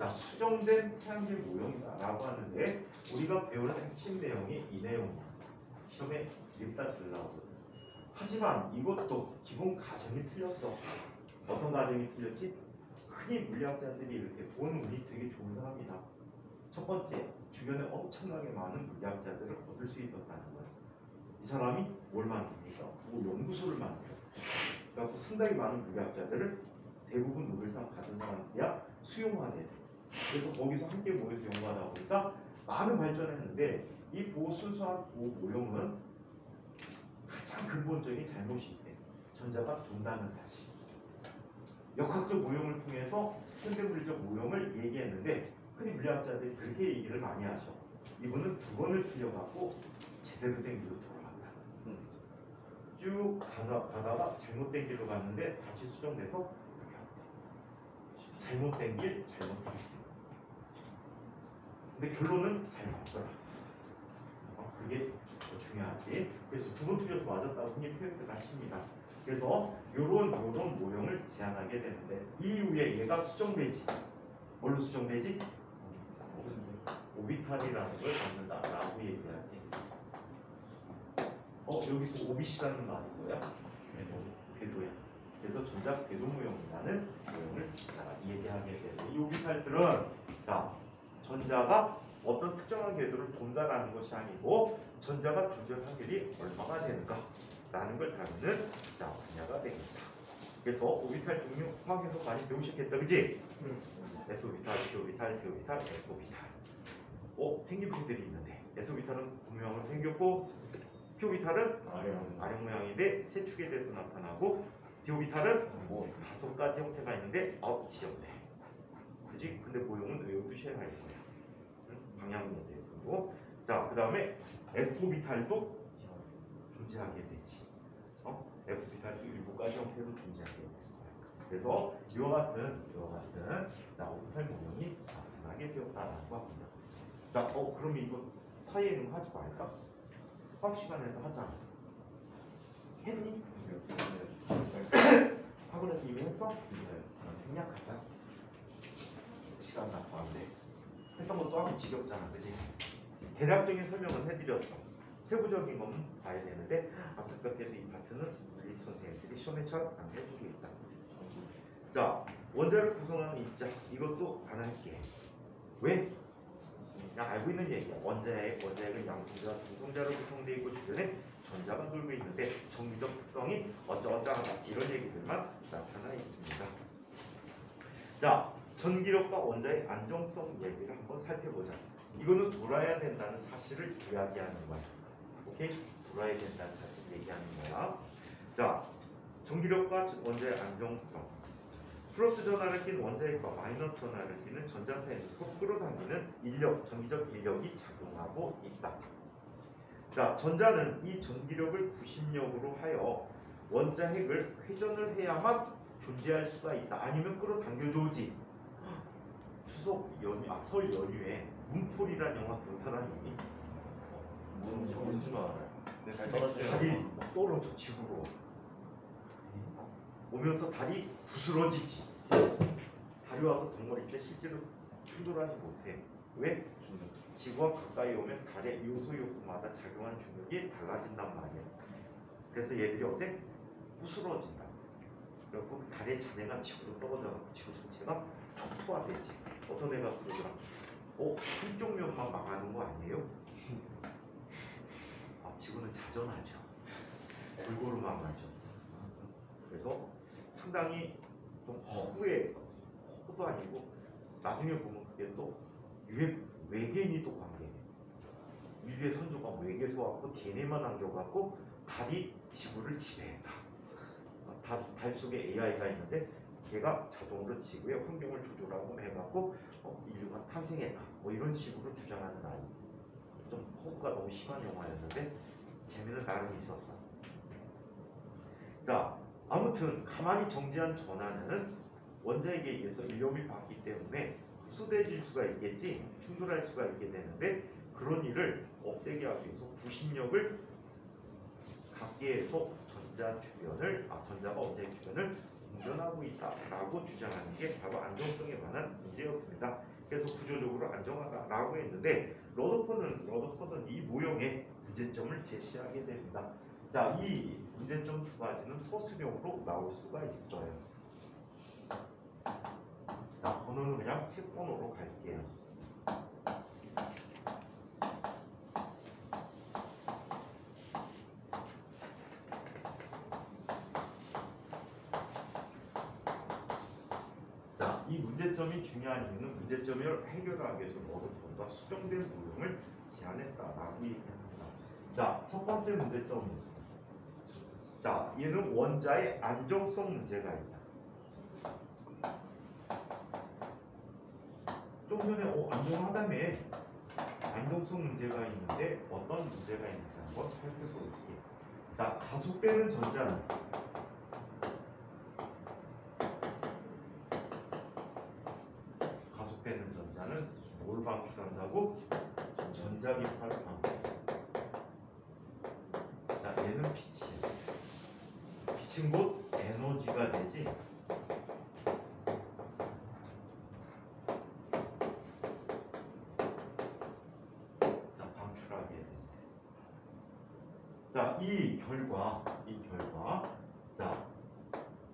S2: 수정된 태양계 모형이다라고 하는데 우리가 배우는 핵심 내용이 이 내용이야. 시험에 읽다 들나오거든. 하지만 이것도 기본 가정이 틀렸어. 어떤 가정이 틀렸지? 흔히 물리학자들이 이렇게 보는 운이 되게 좋은 사람이다. 첫 번째, 주변에 엄청나게 많은 물리학자들을 얻을 수 있었다는 거야. 이 사람이 뭘 만듭니까? 연구소를 만들어. 그래서 상당히 많은 물리학자들을 대부분 노벨상 받은 사람이야 수용하게 돼. 그래서 거기서 함께 모여서 연구하다 보니까 많은 발전했는데 이 순수한 보호 모형은 가장 근본적인 잘못이 있대. 전자가 돈다는 사실. 역학적 모형을 통해서 현대물리적 모형을 얘기했는데 흔히 물리학자들이 그렇게 얘기를 많이 하셔. 이분은 두 번을 틀려갖고 제대로 된 길로 돌아간다. 쭉 가다가 잘못된 길로 갔는데 다시 수정돼서 이렇게 왔대. 잘못된 길, 잘못된 길. 근데 결론은 잘 맞더라. 그게 더 중요하지. 그래서 두 번 틀려서 맞았다고 흔히 표현을 하십니다. 그래서 요런 모형을 제안하게 되는데 이후에 얘가 수정되지. 뭘로 수정되지? 오비탈이라는 걸 갖는다라고 얘기하지. 여기서 오비시라는 말이 뭐야? 궤도야. 그래서 전자 궤도 모형이라는 모형을 얘기하게 되고 이 오비탈들은 전자가 어떤 특정한 궤도를 돈다라는 것이 아니고 전자가 존재할 확률이 얼마나 되는가라는 걸 다루는 분야가 되겠다. 그래서 오비탈 종류 화학에서 많이 배우셨겠다, 그지? S오비탈, P오비탈, D오비탈, F오비탈. 생긴 P들이 있는데 S오비탈은 구모형으로 생겼고 P오비탈은 아령 모양인데 세 축에 대해서 나타나고 D오비탈은 5가지 형태가 있는데 9지역대. 그지? 근데 모형은 외우두셔야 할 거야. 방향에 대해서도. 그 다음에 F오비탈도 존재하게 되지. F오비탈도 7가지 형태로 존재하게 되는 거야. 그래서 이와 같은 오비탈 모형이 나타나게 되었다라고 합니다. 그럼 이거 사이에 있는 거 하지 말까? 화학 시간에도 하자. 했니? 학원에서 이미 했어? 생략하자. 시간 나빠는데 했던 것도 하기 지겹잖아, 그지? 대략적인 설명은 해드렸어. 세부적인 건 봐야 되는데 안타깝게도 이 파트는 물리 선생님들이 시험에 잘 안 해주고 있다. 원자를 구성하는 입자 이것도 안 할게. 왜? 그냥 알고 있는 얘기야. 원자핵은 양성자와 중성자로 구성되어 있고 주변에 전자가 돌고 있는데 정기적 특성이 어쩌어쩌하다 이런 얘기들만 나타나 있습니다. 전기력과 원자의 안정성 얘기를 한번 살펴보자. 이거는 돌아야 된다는 사실을 이야기하는 거야. 오케이? 돌아야 된다는 사실을 얘기하는 거야. 전기력과 원자의 안정성. 플러스 전하를 띤 원자핵과 마이너스 전하를 띠는 전자 사이에서 서로 끌어당기는 인력, 전기적 인력이 작용하고 있다. 전자는 이 전기력을 구심력으로 하여 원자핵을 회전을 해야만 존재할 수가 있다. 아니면 끌어당겨줘 오지. 설 연휴에 문풀이란 영화 본 사람이 있니?
S3: 뭔지만 알아요. 근데 잘
S2: 다리 떨어져 지구로 오면서 다리 부스러지지. 다리 와서 덩어리 때 실제로 충돌하지 못해. 왜? 지구와 가까이 오면 달의 요소마다 작용한 중력이 달라진단 말이야. 그래서 얘들이 어때? 부스러진다. 그리고 달의 잔해가 지구로 떨어져서 지구 전체가 촉토화되지. 어떤 애가 그러더라. 한쪽 면만 망하는 거 아니에요? 지구는 자전하죠. 골고루 망하죠. 그래서 상당히 좀 허구도 아니고 나중에 보면 그게 또 외계인이 또 관계돼. 인류의 선조가 외계에서 왔고 DNA만 남겨갖고 달이 지구를 지배했다. 달 속에 AI가 있는데 걔가 자동으로 지구의 환경을 조절하고 해갖고 인류가 탄생했다. 뭐 이런 식으로 주장하는 아이. 좀 호구가 너무 심한 영화였는데 재미는 나름 있었어. 자, 아무튼 가만히 정지한 전하는 원자에게 의해서 인력이 받기 때문에 흡수돼질 수가 있겠지, 충돌할 수가 있게 되는데 그런 일을 없애게 하기 위해서 구심력을 갖게 해서 전자가 원자의 주변을 공전하고 있다라고 주장하는 게 바로 안정성에 관한 문제였습니다. 그래서 구조적으로 안정하다라고 했는데 러더퍼드는 이 모형의 문제점을 제시하게 됩니다. 자, 이 문제점 두 가지는 서술형으로 나올 수가 있어요. 자, 번호는 그냥 책 번호로 갈게요. 자, 이 문제점이 중요한 이유는 문제점을 해결하기 위해서 러더퍼드가 수정된 모형을 제안했다라고 얘기합니다. 자, 첫 번째 문제점은 자, 얘는 원자의 안정성 문제가 있다. 좀 전에 안정하다며 안정성 문제가 있는데 어떤 문제가 있는지 한번 살펴볼게요. 자, 가속되는 전자는 뭘 방출한다고? 전자기파를 방출한다. 자, 얘는 빛이야. 빛은 곧 에너지가 되지. 자, 방출하게 돼. 자, 이 결과, 자,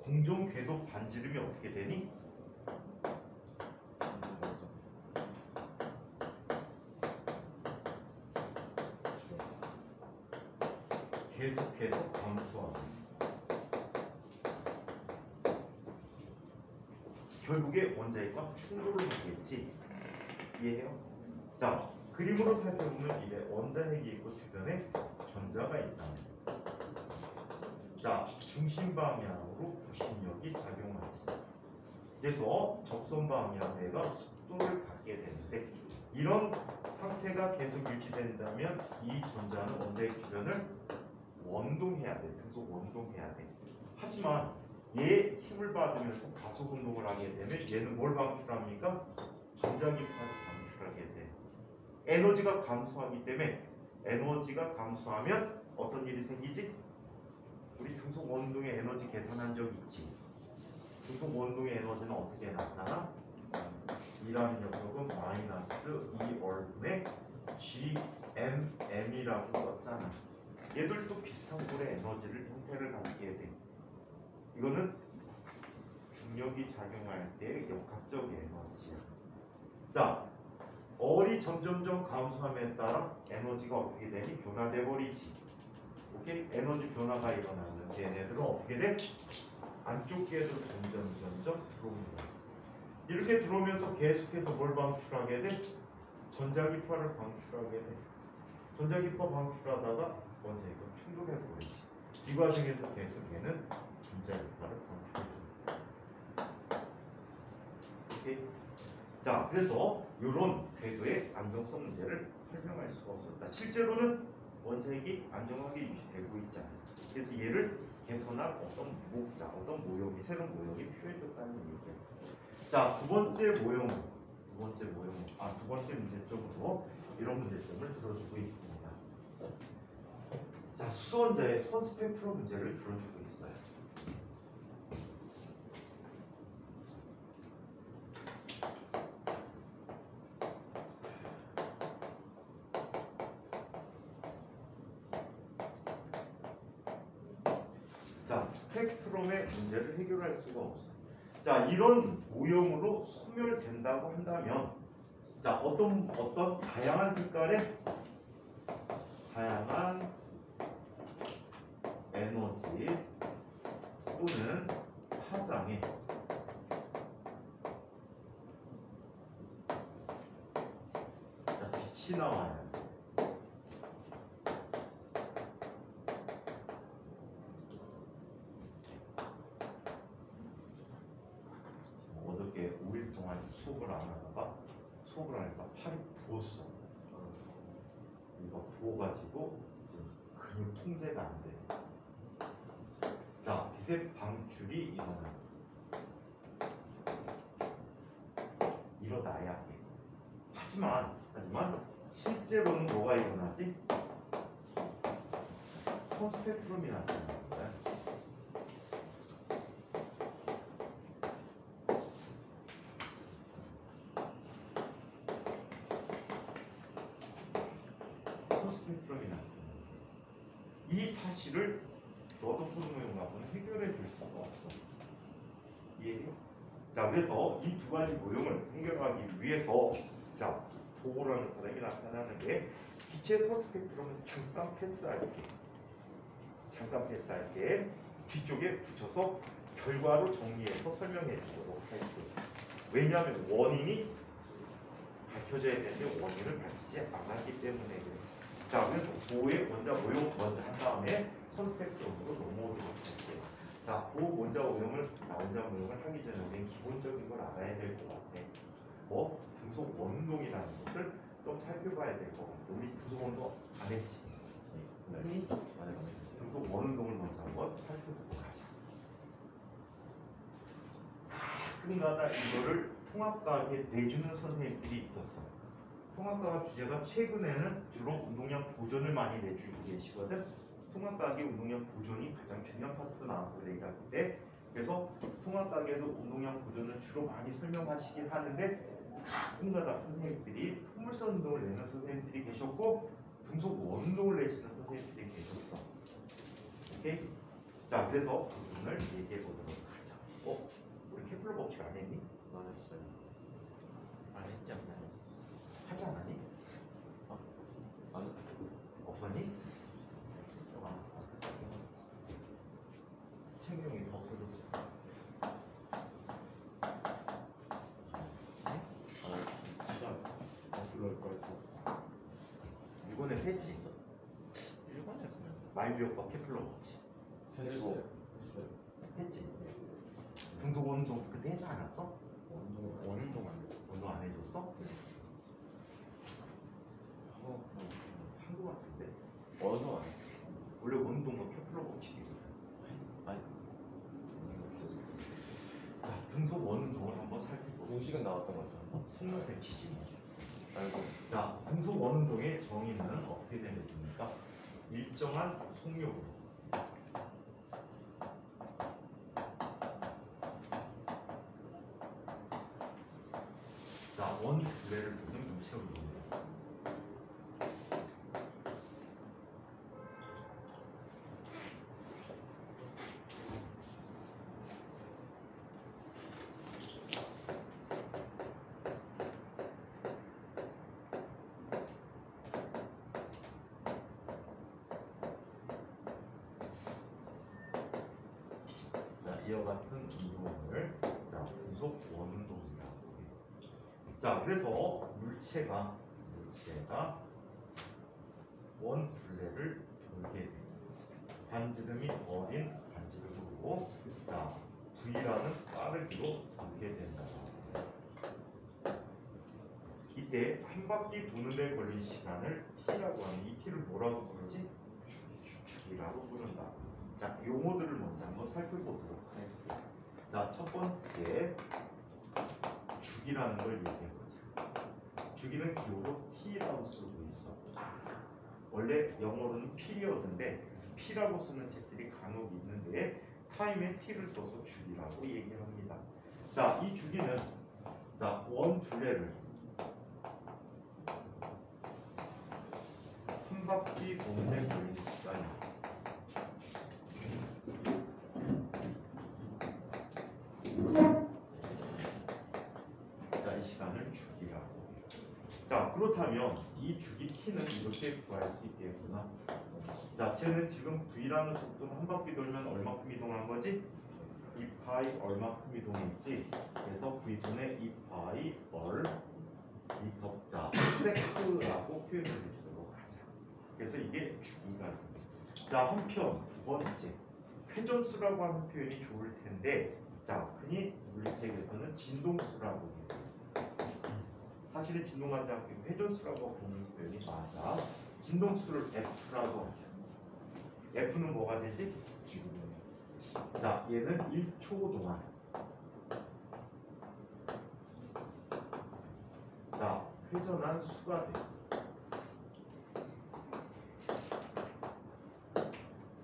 S2: 공정 궤도 반지름이 어떻게 되니? 계속해서 감소하고 결국에 원자핵과 충돌을 하겠지. 이해해요? 자, 그림으로 살펴보면 이게 원자핵이 있고 주변에 전자가 있다. 자, 중심 방향으로 구심력이 작용하지. 그래서 접선 방향에가 속도를 갖게 되는데 이런 상태가 계속 유지된다면 이 전자는 원자핵 주변을 원동해야 돼. 등속 원동해야 돼. 하지만 얘 힘을 받으면서 가속 운동을 하게 되면 얘는 뭘 방출합니까? 전자기파를 방출하게 돼. 에너지가 감소하기 때문에 에너지가 감소하면 어떤 일이 생기지? 우리 등속 원동의 에너지 계산한 적 있지. 등속 원동의 에너지는 어떻게 나타나? E라는 녀석은 마이너스 2얼분의 GMM이라고 썼잖아. 얘들도 비슷한 꼴의 에너지를 형태를 갖게 돼. 이거는 중력이 작용할 때 역학적 에너지야. 자, 얼이 점점점 감소함에 따라 에너지가 어떻게 되니? 변화돼 버리지. 오케이? 에너지 변화가 일어나면서 얘네들은 어떻게 돼? 안쪽 궤도 점점 들어옵니다. 이렇게 들어오면서 계속해서 뭘 방출하게 돼? 전자기파를 방출하게 돼. 전자기파 방출하다가 원자핵과 충돌해서 그렇지. 이 과정에서 계속 얘는 전자기파를 방출해줍니다. 오케이? 자, 그래서 이런 궤도의 안정성 문제를 설명할 수가 없었다. 실제로는 원자핵이 안정하게 유지되고 있잖아. 그래서 얘를 개선할 어떤 목자, 어떤 모형이, 새로운 모형이 필요해졌다는 얘기야. 자, 두 번째 문제점으로 이런 문제점을 들어주고 있습니다. 자, 수소원자의 선 스펙트럼 문제를 들어주고 있어요. 자, 스펙트럼의 문제를 해결할 수가 없어. 자, 이런 모형으로 소멸된다고 한다면, 자, 어떤 다양한 색깔의 다양한 에너지 또는 파장에 자, 빛이 나와요. 어저께 5일 동안 수업을 안 하다가 팔이 부었어. 이거 부어가지고 지금 근육 통제가 안 돼. 자, 빛의 방출이 일어나야 해. 하지만 실제로는 뭐가 일어나지? 선스펙트럼이 나타나는 거야. 선스펙트럼이 나타나는 거야. 이 사실을 너도 모형하고는 해결해 줄 수가 없어. 이해해? 자, 그래서 이 두 가지 모형을 해결하기 위해서 자, 도라는 사람이 나타나는데 빛의 선스펙트럼은 잠깐 패스할게. 뒤쪽에 붙여서 결과로 정리해서 설명해 주도록 할게요. 왜냐하면 원인이 밝혀져야 되는데 원인을 밝히지 않았기 때문에 그래요. 자, 그래서 도의 원자 모형 먼저 한 다음에 선스펙트럼으로 넘어오도록 할게요. 자, 도 원자 모형을 하기 전에 우리는 기본적인 걸 알아야 될 것 같아. 뭐 등속 원운동이라는 것을 좀 살펴봐야 될 것 같아. 우리 등속 원운동 안 했지?
S3: 네.
S2: 흔히
S3: 많이 봤어요.
S2: 등속 원운동을 먼저 한번 살펴보고 가자. 가끔가다 이거를 통합과학에 내주는 선생님들이 있었어. 통합과학 주제가 최근에는 주로 운동량 보존을 많이 내주고 계시거든. 통합과학의 운동량 보존이 가장 중요한 파트로 나와서 그래 때 그래서 통합과학에도 운동량 보존을 주로 많이 설명하시긴 하는데 가끔가다 선생님들이 포물선 운동을 내는 선생님들이 계셨고 등속 원운동을 내시는 선생님들이 계셨어. 오케이? 자, 그래서 그 부분을 얘기해 보도록 하자. 우리 케플러 법칙 안 했니?
S3: 안 했어요.
S5: 안 했지 않나요?
S2: 하지 않았니?
S3: 안
S2: 없었니? 책용이 없어졌어.
S1: 불러올 걸.
S2: 이번에 했지?
S5: 일본에서는
S2: 마일리오과 케플러 법칙
S1: 세제곱
S2: 했지? 등속 원운동 그때 하지 않았어?
S5: 원운동 안 했어요.
S2: 운동 안 해줬어? 한 거 같은데?
S3: 원도 안 했어요.
S2: 원래 원운동과 케플러 법칙이거든.
S3: 아니,
S2: 자, 등속 원운동을 한번 살펴보고
S3: 공식은 나왔던 거죠.
S2: 승률 배치지.
S3: 알고.
S2: 자, 등속 원운동의 정의는 어떻게 되겠습니까? 일정한 속력으로 자, 원 둘레를 두는 물체 운동입니다. 자, 이와 같은 운동을 자, 등속 원운동이라고 해요. 자, 그래서 물체가 원 둘레를 돌게 됩니다. 반지름이 어린 반지름으로 자, V라는 빠르기로 돌게 된다. 이때 한 바퀴 도는 데 걸린 시간을 T라고 하는 이 T를 뭐라고 부르지? 주축이라고 부른다. 자, 용어들을 먼저 한번 살펴보도록 할게요. 자, 첫 번째 주기라는 걸 얘기해보자. 주기는 기호로 T라고 쓰고 있어. 원래 영어로는 피리어드인데 P라고 쓰는 책들이 간혹 있는데 타임에 T를 써서 주기라고 얘기합니다. 자, 이 주기는 자, 원 둘레를 한 바퀴 도는 데 걸리는 시간입니다. 자, 그렇다면 이 주기 t는 이렇게 구할 수 있겠구나. 자, 쟤는 지금 v라는 속도는 한 바퀴 돌면 얼마큼 이동한 거지? 2파이 얼마큼 이동했지? 그래서 v분의 2파이 얼 미터자 세크라고 표현을 해주도록 하자. 그래서 이게 주기가 됩니다. 자, 한편 두 번째 회전수라고 하는 표현이 좋을 텐데, 자, 흔히 물리책에서는 진동수라고 해요. 사실은 진동하지 않고 회전수라고 하는 표현이 맞아. 진동수를 F라고 하자. F는 뭐가 되지? 자, 얘는 1초 동안. 자, 회전한 수가 돼.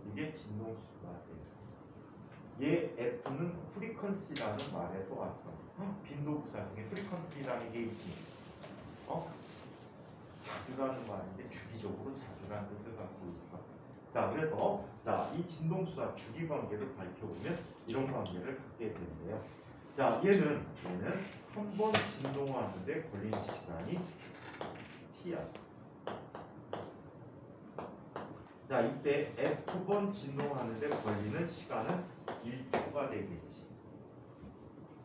S2: 이게 진동수가 돼. 얘 F는 프리퀀시라는 말에서 왔어. 빈도부사 중에 프리퀀시라는 게 있지. 자주라는 말인데 주기적으로 자주라는 뜻을 갖고 있어. 자, 그래서 자, 이 진동수와 주기 관계를 밝혀보면 이런 관계를 갖게 되는데요. 자, 얘는 한 번 진동하는데 걸리는 시간이 t야. 자, 이때 F번 진동하는데 걸리는 시간은 1초가 되겠지.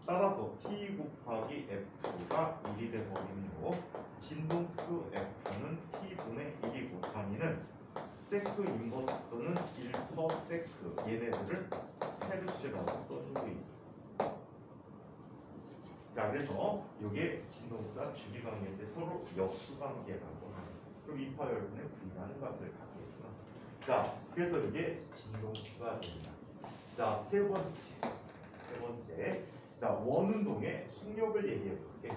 S2: 따라서 t 곱하기 f가 1이 되버리는 거고, 진동수 f는 t분의 1이고, 단위는 세크 인버스 또는 1퍼 세크, 얘네들을 헤르츠라고 써주고 있어. 자, 그래서 이게 진동수와 주기 관계인데 서로 역수 관계라고 하는. 그럼 2파 열분의 v라는 값을 갖게 있구나. 자, 그래서 이게 진동수가 됩니다. 자, 세 번째. 자, 원운동의 속력을 얘기해 볼게.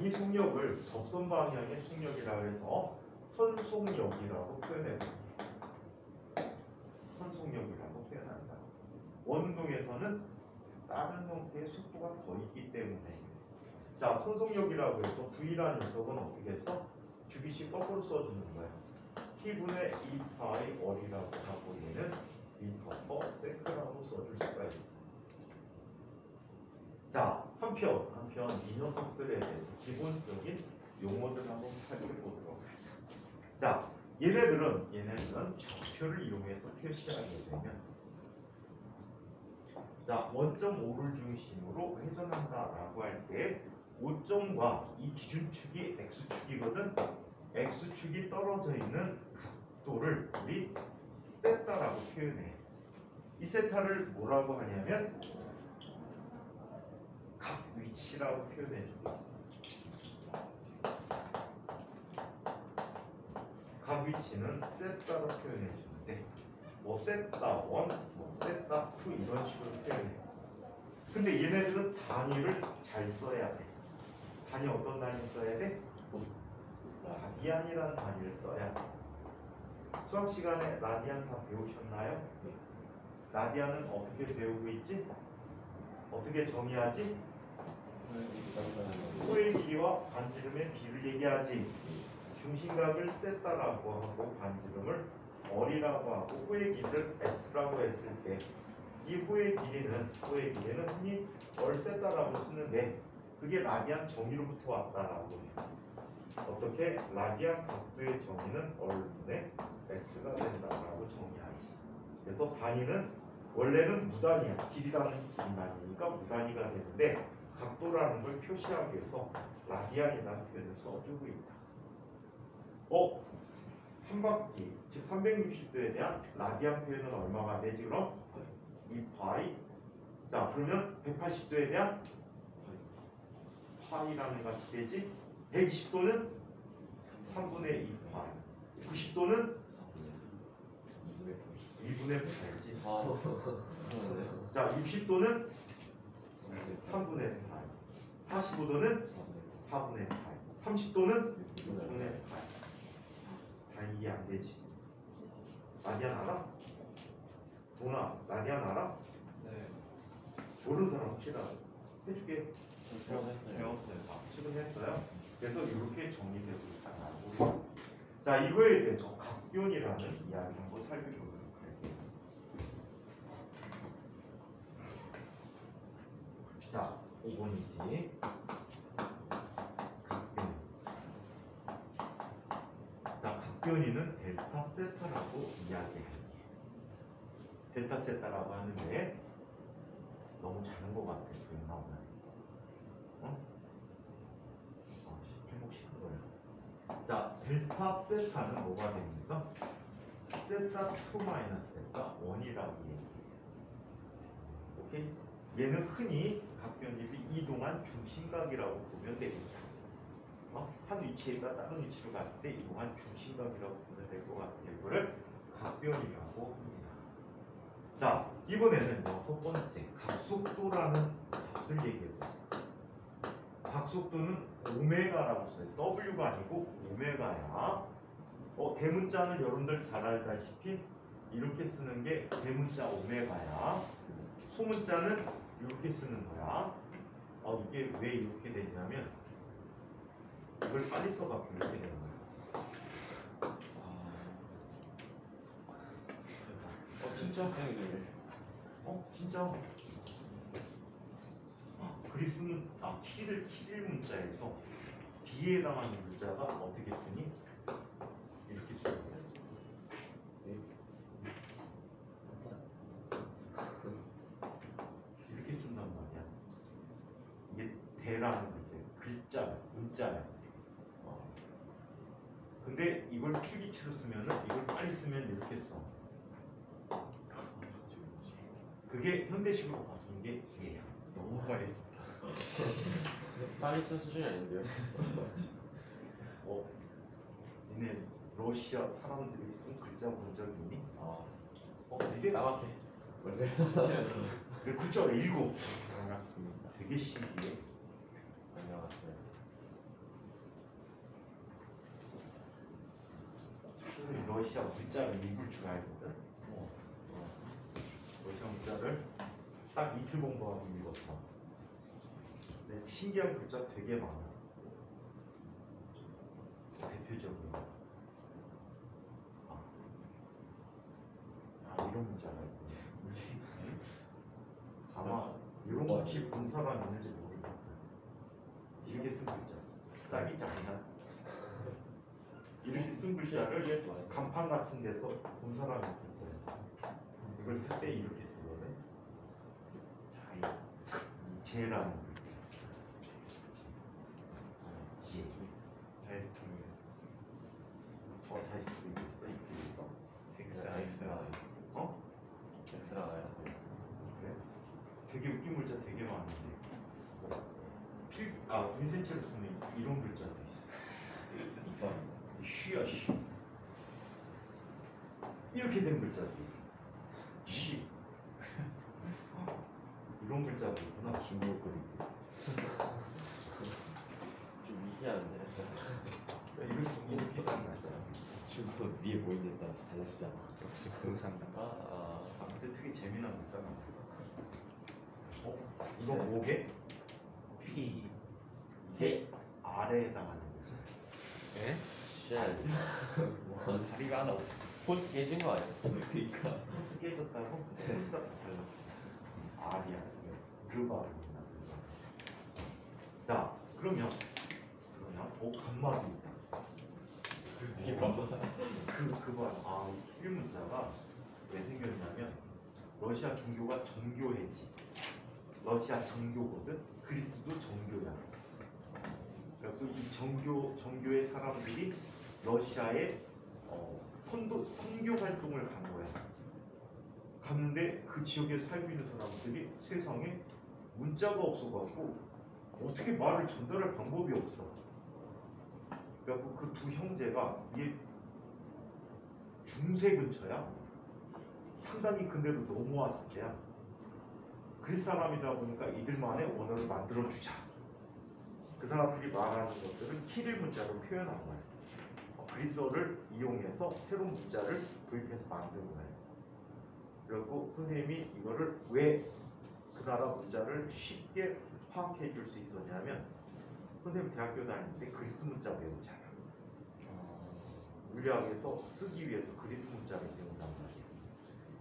S2: 이 속력을 접선 방향의 속력이라고 해서 선속력이라고 표현해 볼게. 선속력이라고 표현한다. 원운동에서는 다른 형태의 속도가 더 있기 때문에. 자, 선속력이라고 해서 V라는 녀석은 어떻게 했어? 주기식 거꾸로 써주는 거야. T분의 2파이 얼이라고 하고 얘는 미터 세크라고 써줄 수가 있어. 자, 한편 이 녀석들에 대해서 기본적인 용어들 한번 살펴보도록 하자. 자, 얘네들은 적표를 이용해서 표시하게 되면, 자, 원점 O를 중심으로 회전한다라고 할 때 5점과 이 기준축이 X축이거든. X축이 떨어져 있는 각도를 우리 세타라고 표현해. 이 세타를 뭐라고 하냐면 각 위치라고 표현해주고 있어. 각 위치는 세타로 표현해주는데, 뭐 세타 1, 뭐 세타 2 이런 식으로 표현해. 근데 얘네들은 단위를 잘 써야 돼. 단위 어떤 단위 써야 돼? 라디안이라는 단위를 써야 돼. 수학 시간에 라디안 다 배우셨나요? 라디안은 어떻게 배우고 있지? 어떻게 정의하지? 호의 길이와 반지름의 비를 얘기하지. 중심각을 세타라고 하고 반지름을 얼이라고 하고 호의 길이를 s라고 했을 때, 이 호의 길이는 흔히 얼 세타라고 쓰는데, 그게 라디안 정의로부터 왔다라고 해요. 어떻게? 라디안 각도의 정의는 얼분의 s가 된다라고 정의하지. 그래서 단위는 원래는 무단위야. 길이라는 길이만이니까 무단위가 되는데, 각도라는 걸 표시하기 위해서 라디안이라는 표현을 써주고 있다. 한 바퀴, 즉 360도에 대한 라디안 표현은 얼마가 되지 그럼? 2파이. 자, 그러면 180도에 대한 파이라는 값이 되지. 120도는 3분의 2파이. 90도는 2분의 8이지. 자, 60도는 3분의 8. 45도는 4분의 8. 30도는 6분의 8. 다 이게 안 되지. 라디안 알아? 동아, 라디안 알아?
S5: 네.
S2: 모르는 사람 혹시라도 해줄게.
S5: 배웠어요.
S2: 지금 했어요. 그래서 이렇게 정리되고 있다고. 자, 이거에 대해서 각변이라는 이야기 한번 살펴보도록 할게요. 자, 5번이지. 각변. 자, 각변이는 델타 세타라고 이야기할게. 델타 세타라고 하는데 너무 작은 것 같아. 도형 나오면. 어? 18목 시끄러워요. 자, 델타 세타는 뭐가 됩니까? 세타 2 마이너스 세타 1이라고 얘기해요. 오케이? 얘는 흔히 각변입이 이동한 중심각이라고 보면 됩니다. 한 위치에다 다른 위치로 갔을 때 이동한 중심각이라고 보면 될 것 같아요. 이거를 각변이라고 합니다. 자, 이번에는 6번째 각속도라는 값을 얘기해보자. 각속도는 오메가라고 써요. W가 아니고 오메가야. 대문자는 여러분들 잘 알다시피 이렇게 쓰는 게 대문자 오메가야. 소문자는 이렇게 쓰는 거야. 이게 왜 이렇게 되냐면 이걸 빨리 써갖고 이렇게 되는 거야. 진짜? 진짜? 그리스는 키릴 문자에서 B에 해당하는 문자가 어떻게 쓰니? 이렇게 쓰는 거야. 이렇게 쓴단 말이야. 이게 대라는 글자야, 문자야. 근데 이걸 필기체로 쓰면은 이걸 빨리 쓰면 이렇게 써. 그게 현대식으로 바뀐 게 얘야.
S5: 너무 빨리 썼다.
S3: 빨리 쓴 수준이 아닌데요?
S2: 니네 러시아 사람들이 쓴 글자 본 적 있니? 이게
S3: 까맣게. 원래
S2: 그 글자가 읽어.
S3: 반갑습니다.
S2: 되게 신기해.
S3: 안녕하세요.
S2: 러시아 글자를 읽을 줄 알거든. 러시아 글자를 딱 이틀 공부하고 읽었어. 근데 신기한 글자 되게 많아. 대표적으로 이런 문자가 있고 아마 이런 거 혹시 본 사람 있는지 모르겠어. 이렇게 쓴 글자 싹이 장난. 이렇게 쓴 글자를 간판 같은 데서 본 사람 있을 거야. 이걸 쓸 때 이렇게 쓰거든. 제라는 글자. 제.
S5: 자이스토리.
S2: 자이스토리 있어? 이렇게 있어?
S3: X랑 X라서
S2: 그래? 되게 웃긴 글자 되게 많은데 인센체로 쓰면 이런 글자도 있어. 쉬야 쉬. 이렇게 된 글자도 있어. 쉬. 이런 글자도 있구나.
S3: 중국 그림. 좀 희한한데.
S2: 이렇게 쓰는 글자.
S3: 중국 위에 뭐 있는지 따라서 달라지잖아.
S5: 역시 공산당.
S2: 근데 되게 재미난 글자가. 이거 뭐게?
S5: P.
S2: 이게 R에 해당하는 글자.
S5: 에?
S3: 쉣.
S5: 다리가 하나 없어.
S3: 폰 깨진 거 아니야? 그러니까.
S2: 깨졌다고? R이야. 르바르. 자, 그러면 간마도 있다.
S3: 되게 깜빡.
S2: 이 킬 문자가 왜 생겼냐면 러시아 종교가 정교했지. 러시아 정교거든. 그리스도 정교야. 그래서 이 정교의 사람들이 러시아에 선교 활동을 간 거야. 갔는데 그 지역에 살고 있는 사람들이 세상에 문자가 없어갖고 어떻게 말을 전달할 방법이 없어. 그래갖고 그 두 형제가 이게 중세 근처야. 상당히 근데도 넘어왔을 때야. 그리스 사람이다 보니까 이들만의 언어를 만들어주자. 그 사람들이 말하는 것들은 키릴 문자로 표현한 거야. 그리스어를 이용해서 새로운 문자를 도입해서 만든 거야. 그리고 선생님이 이거를 왜 그 나라 문자를 쉽게 파악해 줄 수 있었냐면 선생님 대학교 다닐 때 그리스 문자 배우잖아. 물리학에서 쓰기 위해서 그리스 문자를 배운단 말이야.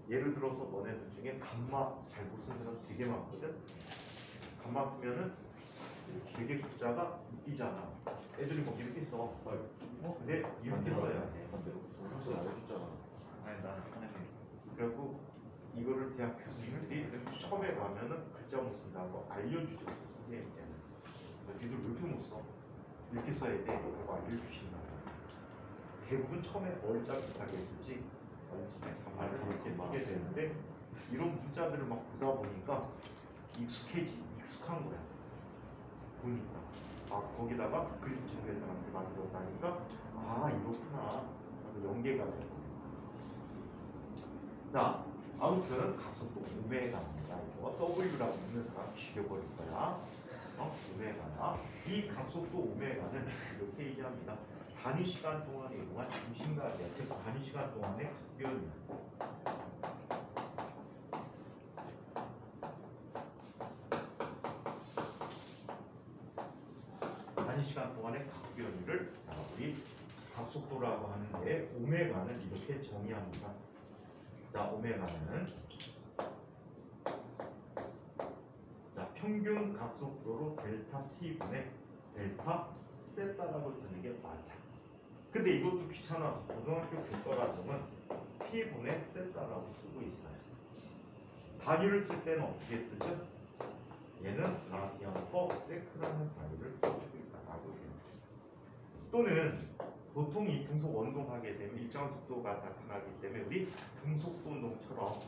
S2: 예를 들어서 너네들 중에 감마 잘 못 쓰는 사람 되게 많거든. 안 맞으면은 되게 글자가 웃기잖아. 애들이 뭐 이렇게 써. 근데 이렇게 써야 돼.
S3: 반대로 솔직히 알려줬잖아.
S5: 아니 나는 하는 게
S2: 그래갖고 이거를 대학 교수님들이 처음에 가면은 글자 못 쓴다고 알려주셨어 선생님께는. 니들 왜 이렇게 못 써? 이렇게 써야 돼. 라고 알려주신다고. 대부분 처음에 얼자 비슷하게 쓰지 말을 이렇게 쓰게 되는데 이런 문자들을 막 보다 보니까 익숙한 거야. 보니까 거기다가 그리스 정대 사람들이 만들었다니까 이렇구나 하고 연계가 되고. 자, 아무튼 각속도 오메가입니다. 이거 W라고 있는 사람 죽여버릴 거야. 오메가야. 이 각속도 오메가는 이렇게 얘기합니다. 단위 시간 동안에 이동한 중심각이야. 즉 단위 시간 동안의 각변이야. 단위 시간 동안의 각변이를 우리 각속도라고 하는데 오메가는 이렇게 정의합니다. 자, 오메가는 평균 각속도로 델타 t분의 델타 세타라고 쓰는 게 맞아. 근데 이것도 귀찮아서 고등학교 교과과정은 t분의 세타라고 쓰고 있어요. 단위를 쓸 때는 어떻게 쓰죠? 얘는 라디안 퍼 세크라는 단위를 써주고 있다라고 해요. 또는 보통 이 등속 원동하게 되면 일정한 속도가 나타나기 때문에 우리 등속도 운동처럼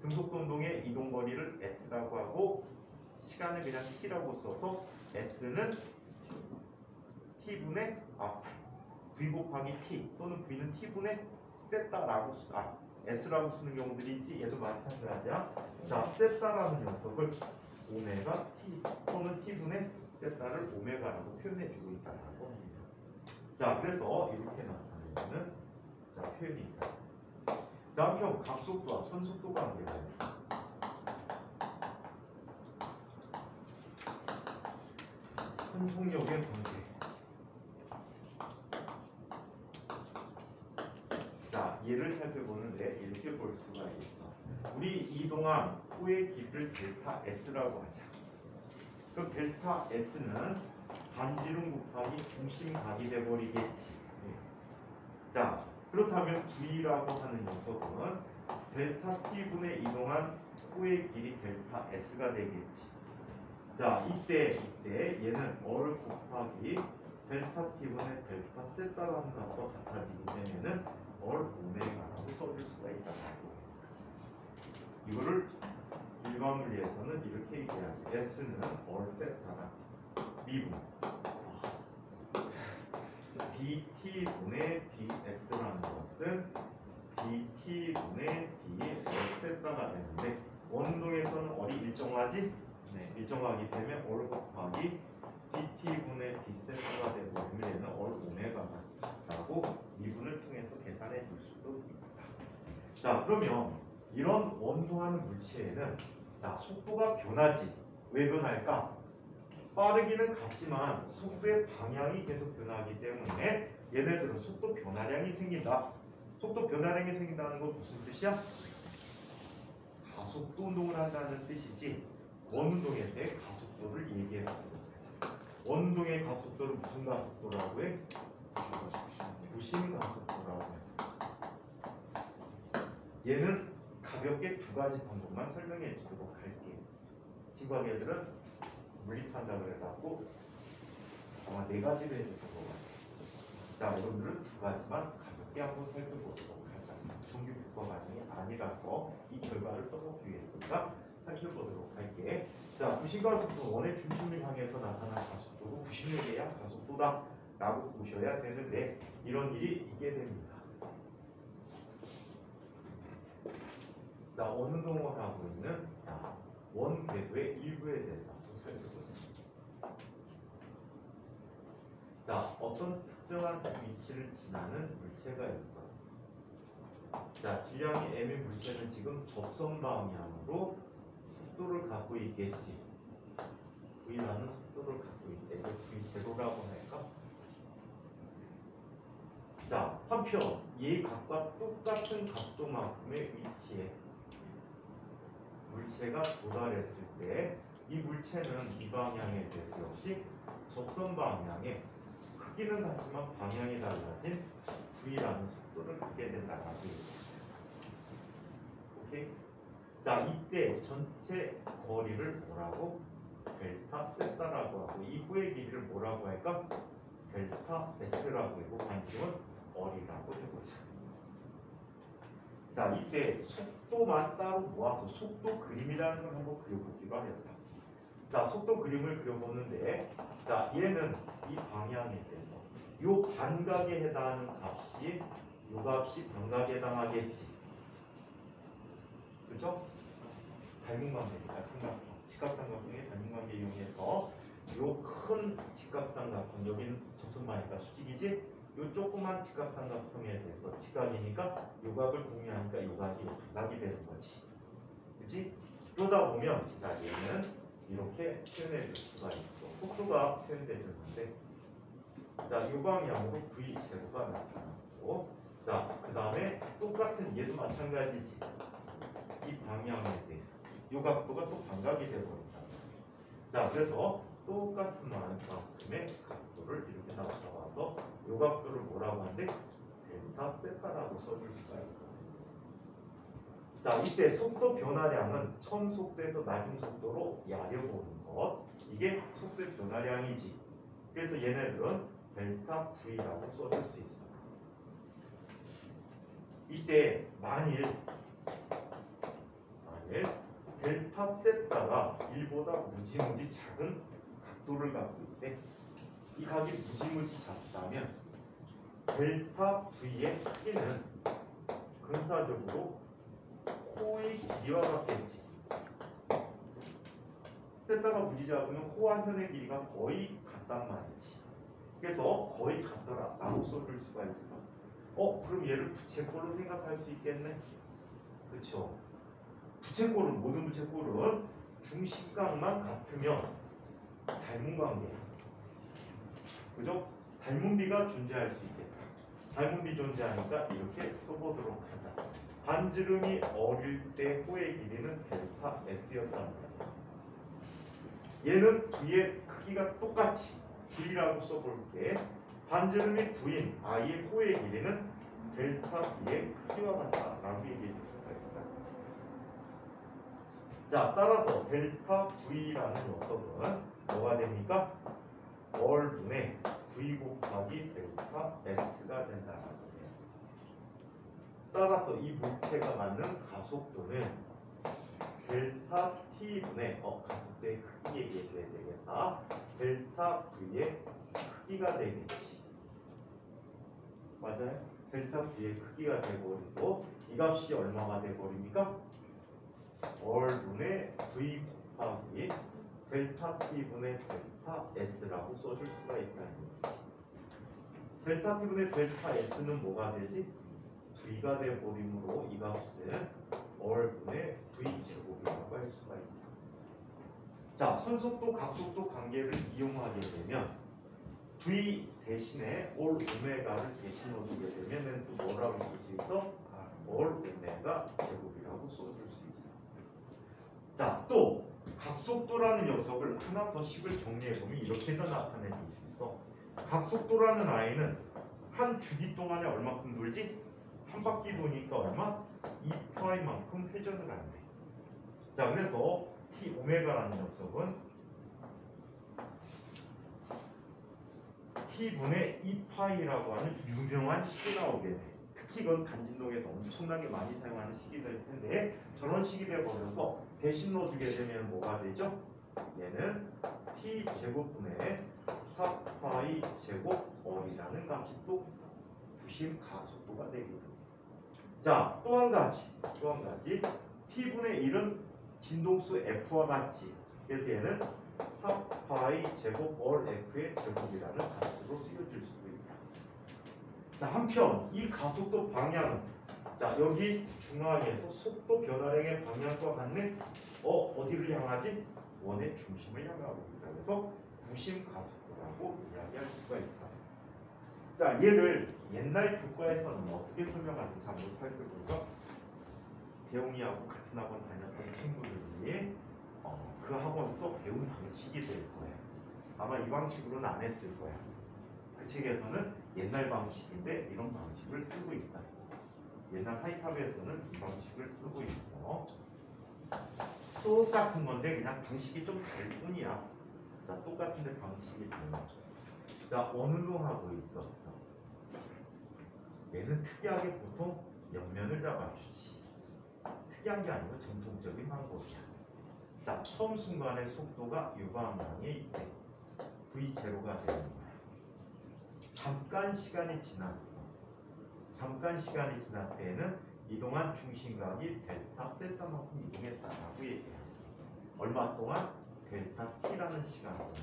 S2: 등속도 운동의 이동 거리를 s라고 하고 시간을 그냥 t라고 써서 s는 t분의 v 곱하기 t 또는 v는 t분의 세타라고 s라고 쓰는 경우들이 있지. 얘도 마찬가지야. 자, 세타라는 녀석을 오메가 t 또는 t분의 세타를 오메가라고 표현해주고 있다라고 합니다. 자, 그래서 이렇게 나타내는 표현입니다. 다음 형 각속도와 선속도 관계가 있어. 선속력의 관계. 자, 얘를 살펴보는데 이렇게 볼 수가 있어. 우리 이동한 호의 길이를 델타 S라고 하자. 그럼 델타 S는 반지름 곱하기 중심각이 돼버리겠지. 자, 그렇다면 V라고 하는 녀석은 델타 T분의 이동한 호의 길이 델타 S가 되겠지. 자, 이때 얘는 얼 곱하기 델타 t분의 델타 세타라는 값과 같아지기 때문에는 얼 오메가라고 써줄 수가 있다고. 이거를 일반 물리에서는 이렇게 얘기하죠. S는 얼 세타다. 미분 dt분의 ds라는 것은 dt분의 d 얼 세타가 되는데 원동에서는 얼이 일정하지?
S5: 네.
S2: 일정하기 때문에 얼 곱하기 dt분의 d세타가 되고 얘는 얼 오메가라고 미분을 통해서 계산해 줄 수도 있다. 자, 그러면 이런 원동하는 물체에는 속도가 변하지. 왜 변할까? 빠르기는 같지만 속도의 방향이 계속 변하기 때문에 얘네들은 속도 변화량이 생긴다. 속도 변화량이 생긴다는 건 무슨 뜻이야? 가속도 운동을 한다는 뜻이지. 원운동에서의 가속도를 얘기하는 거죠. 원운동의 가속도를 무슨 가속도라고 해? 부심 가속도라고 해서. 얘는 가볍게 두 가지 방법만 설명해 주도록 할게. 지구학 애들은 물리판다 그래갖고 아마 네 가지로 해줄 것 같아요. 자, 여러분들은 두 가지만 가볍게 한번 살펴보도록 하자. 정규 교과 과정이 아니라서 이 결과를 써보기 위해서 살펴보도록 할게. 자, 부심가속도 원의 중심을 향해서 나타난 가속도고 부심에 대한 가속도다 라고 보셔야 되는데 이런 일이 있게 됩니다. 자, 원운동을 하고 있는 원 궤도의 일부에 대해서 한번 살펴보자. 자, 어떤 특정한 위치를 지나는 물체가 있었어. 자, 질량이 m의 물체는 지금 접선 방향으로 속도를 갖고 있겠지. V라는 속도를 갖고 있대. 이걸 V0라고 할까? 자, 한편 이 각과 똑같은 각도만큼의 위치에 물체가 도달했을 때 이 물체는 이 방향에 대해서 역시 접선 방향에 크기는 같지만 방향이 달라진 v라는 속도를 갖게 된다라고 얘기해요. 오케이? 자, 이때 전체 거리를 뭐라고? 델타 세타라고 하고 이 후의 길이를 뭐라고 할까? 델타 s라고 하고 관심은 어리라고 해보자. 자, 이때 속도만 따로 모아서 속도 그림이라는 걸 한번 그려보기로 하였다. 자, 속도 그림을 그려보는데, 자, 얘는 이 방향에 대해서 요 반각에 해당하는 값이 요 값이 반각에 해당하겠지. 그죠? 닮은관계니까 삼각형, 직각삼각형의 닮은관계 이용해서 요 큰 직각삼각형, 여기는 접선마니까 수직이지? 요 조그만 직각삼각형에 대해서 직각이니까 요각을 공유하니까 요각이 반각이 되는 거지. 그치? 그러다 보면 자, 얘는 이렇게 표현해 줄 수가 있어. 속도가 표현되는데, 자, 요 방향으로 v 제곱가 나타나고, 자, 그 다음에 똑같은 얘도 마찬가지지. 이 방향에 대해서 요 각도가 또 반각이 되버린다. 자, 그래서 똑같은 만큼의 각도를 이렇게 나타나서 요 각도를 뭐라고 하는데 델타 세타라고 써줄 수가 있거든요. 자, 이때 속도 변화량은 처음 속도에서 낮은 속도로 야려보는 것, 이게 속도의 변화량이지. 그래서 얘네들은 델타 V라고 써줄 수 있어. 이때 만일 델타 세타가 1보다 무지무지 작은 각도를 갖고 있대. 이 각이 무지무지 작다면 델타 V의 크기는 근사적으로 호의 길이와 같겠지. 세타가 무지 작으면 호와 현의 길이가 거의 같단 말이지. 그래서 거의 같더라 라고 써줄 수가 있어. 그럼 얘를 부채꼴로 생각할 수 있겠네. 그쵸? 부채꼴은, 모든 부채꼴은 중심각만 같으면 닮은 관계야. 그죠? 닮은 비가 존재할 수 있겠다. 닮은 비 존재하니까 이렇게 써보도록 하자. 반지름이 어릴 때 호의 길이는 델타 S였단 말이야. 얘는 V의 크기가 똑같이 V라고 써볼게. 반지름이 V인 I의 호의 길이는 델타 V의 크기와 같다라고 얘기해 줄 수가 있다. 자, 따라서 델타 V라는 녀석은 뭐가 됩니까? 월분의 V 곱하기 델타 S가 된다라고 해요. 따라서 이 물체가 갖는 가속도는 델타 T분의 가속도의 크기 얘기해줘야 되겠다. 델타 V의 크기가 되겠지. 맞아요? 델타 V의 크기가 되버리고 이 값이 얼마가 되버립니까? 월분의 V 곱하기 델타 T분의 델타 S라고 써줄 수가 있다는 거지. 델타 T분의 델타 S는 뭐가 되지? V가 되버림으로 이 값은 월분의 V 제곱이라고 할 수가 있어. 자, 선속도, 각속도 관계를 이용하게 되면 V 대신에 올 오메가를 대신 넣어주게 되면 또 뭐라고 쓸 수 있어? 올 오메가 제곱이라고 써줄 수 있어. 자, 또 각속도라는 녀석을 하나 더 식을 정리해보면 이렇게도 나타낼 수 있어. 각속도라는 아이는 한 주기 동안에 얼마큼 돌지? 한 바퀴 도니까 얼마? 2파이만큼 회전을 한대. 자, 그래서 T 오메가라는 녀석은 T분의 2파이라고 하는 유명한 식이 나오게 돼. 특히 이건 단진동에서 엄청나게 많이 사용하는 식이 될 텐데, 저런 식이 돼버려서 대신 넣어주게 되면 뭐가 되죠? 얘는 T 제곱분의 4파이 제곱 R이라는 값이 또 부심 가속도가 되거든요. 자, 또 한 가지 T분의 1은 진동수 F와 같지. 그래서 얘는 4파이 제곱 올 F의 제곱이라는 값으로 쓰여질 수도 있다. 자, 한편 이 가속도 방향은, 자, 여기 중앙에서 속도 변화량의 방향과 같네. 어디를 향하지? 원의 중심을 향하고 있다. 그래서 구심 가속도라고 이야기할 수가 있어. 자, 얘를 옛날 교과에서는 어떻게 설명하는지 한번 살펴볼까? 대웅이하고 같은 학원 다녔던 친구들이 그 학원에서 배운 방식이 될 거예요. 아마 이 방식으로는 안 했을 거야. 그 책에서는 옛날 방식인데 이런 방식을 쓰고 있다. 옛날 하이탑에서는 이 방식을 쓰고 있어. 똑같은 건데 그냥 방식이 좀 다를 뿐이야. 자, 똑같은데 방식이 달라. 자, 원으로 하고 있었어. 얘는 특이하게 보통 옆면을 잡아주지. 특이한 게 아니고 전통적인 방법이야. 자, 처음 순간의 속도가 u 방향에 있대. v0가 되는 거야. 잠깐 시간이 지났어. 잠깐 시간이 지났을 때에는 이동한 중심각이 델타 세타만큼 이동했다라고 얘기해요. 얼마 동안? 델타 t라는 시간 동안.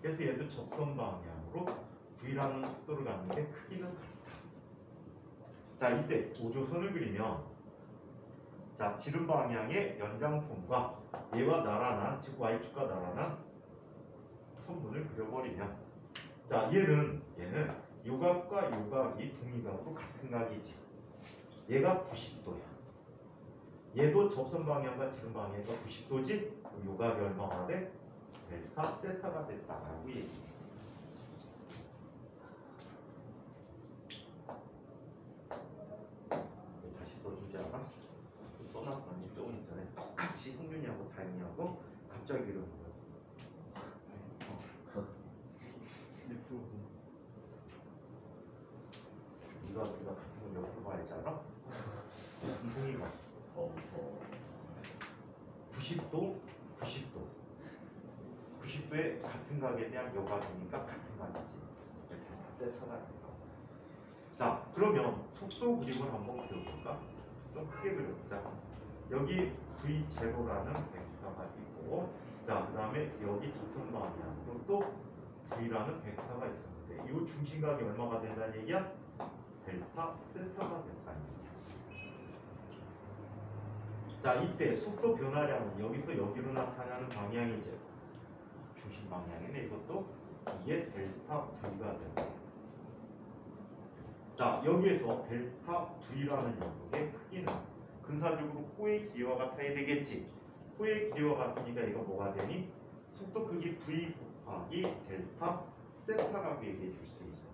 S2: 그래서 얘도 접선 방향으로 v라는 속도를 갖는데 크기는 같다. 자, 이때 보조선을 그리면 자, 지름 방향의 연장선과 얘와 나란한, 즉 y축과 나란한 선분을 그려버리면 자, 얘는 요각과 요각이 동일각으로 같은 각이지. 얘가 90도야. 얘도 접선 방향과 지름 방향과 90도지. 요각이 얼마나 돼? 델타 세타가 됐다라고 얘기해. 다시 써주지 않아? 써놨더니 조금 전에 똑같이 홍준이하고 다현이하고 갑자기 이러는 거야. 네가 같은 거 옆으로 봐야지 알아? 동의가 90도 90도에 같은 각에 대한 요각이니까 같은 각이지. 델타 세타가 된다. 자, 그러면 속도 그림을 한번 그려볼까? 좀 크게 그려보자. 여기 V0라는 벡터가 있고, 자, 그 다음에 여기 접선 방향으로 또 V라는 벡터가 있었는데, 이 중심각이 얼마가 된다는 얘기야? 델타 세타가 된다는 얘기야. 자, 이때 속도 변화량은 여기서 여기로 나타나는 방향이죠. 중심 방향이네. 이것도 이게 델타 V가 되고. 자, 여기에서 델타 V라는 녀석의 크기는 근사적으로 호의 기와 같아야 되겠지. 호의 기와 같으니까 이거 뭐가 되니? 속도 크기 V 곱하기 델타 세타라고 얘기해 줄 수 있어.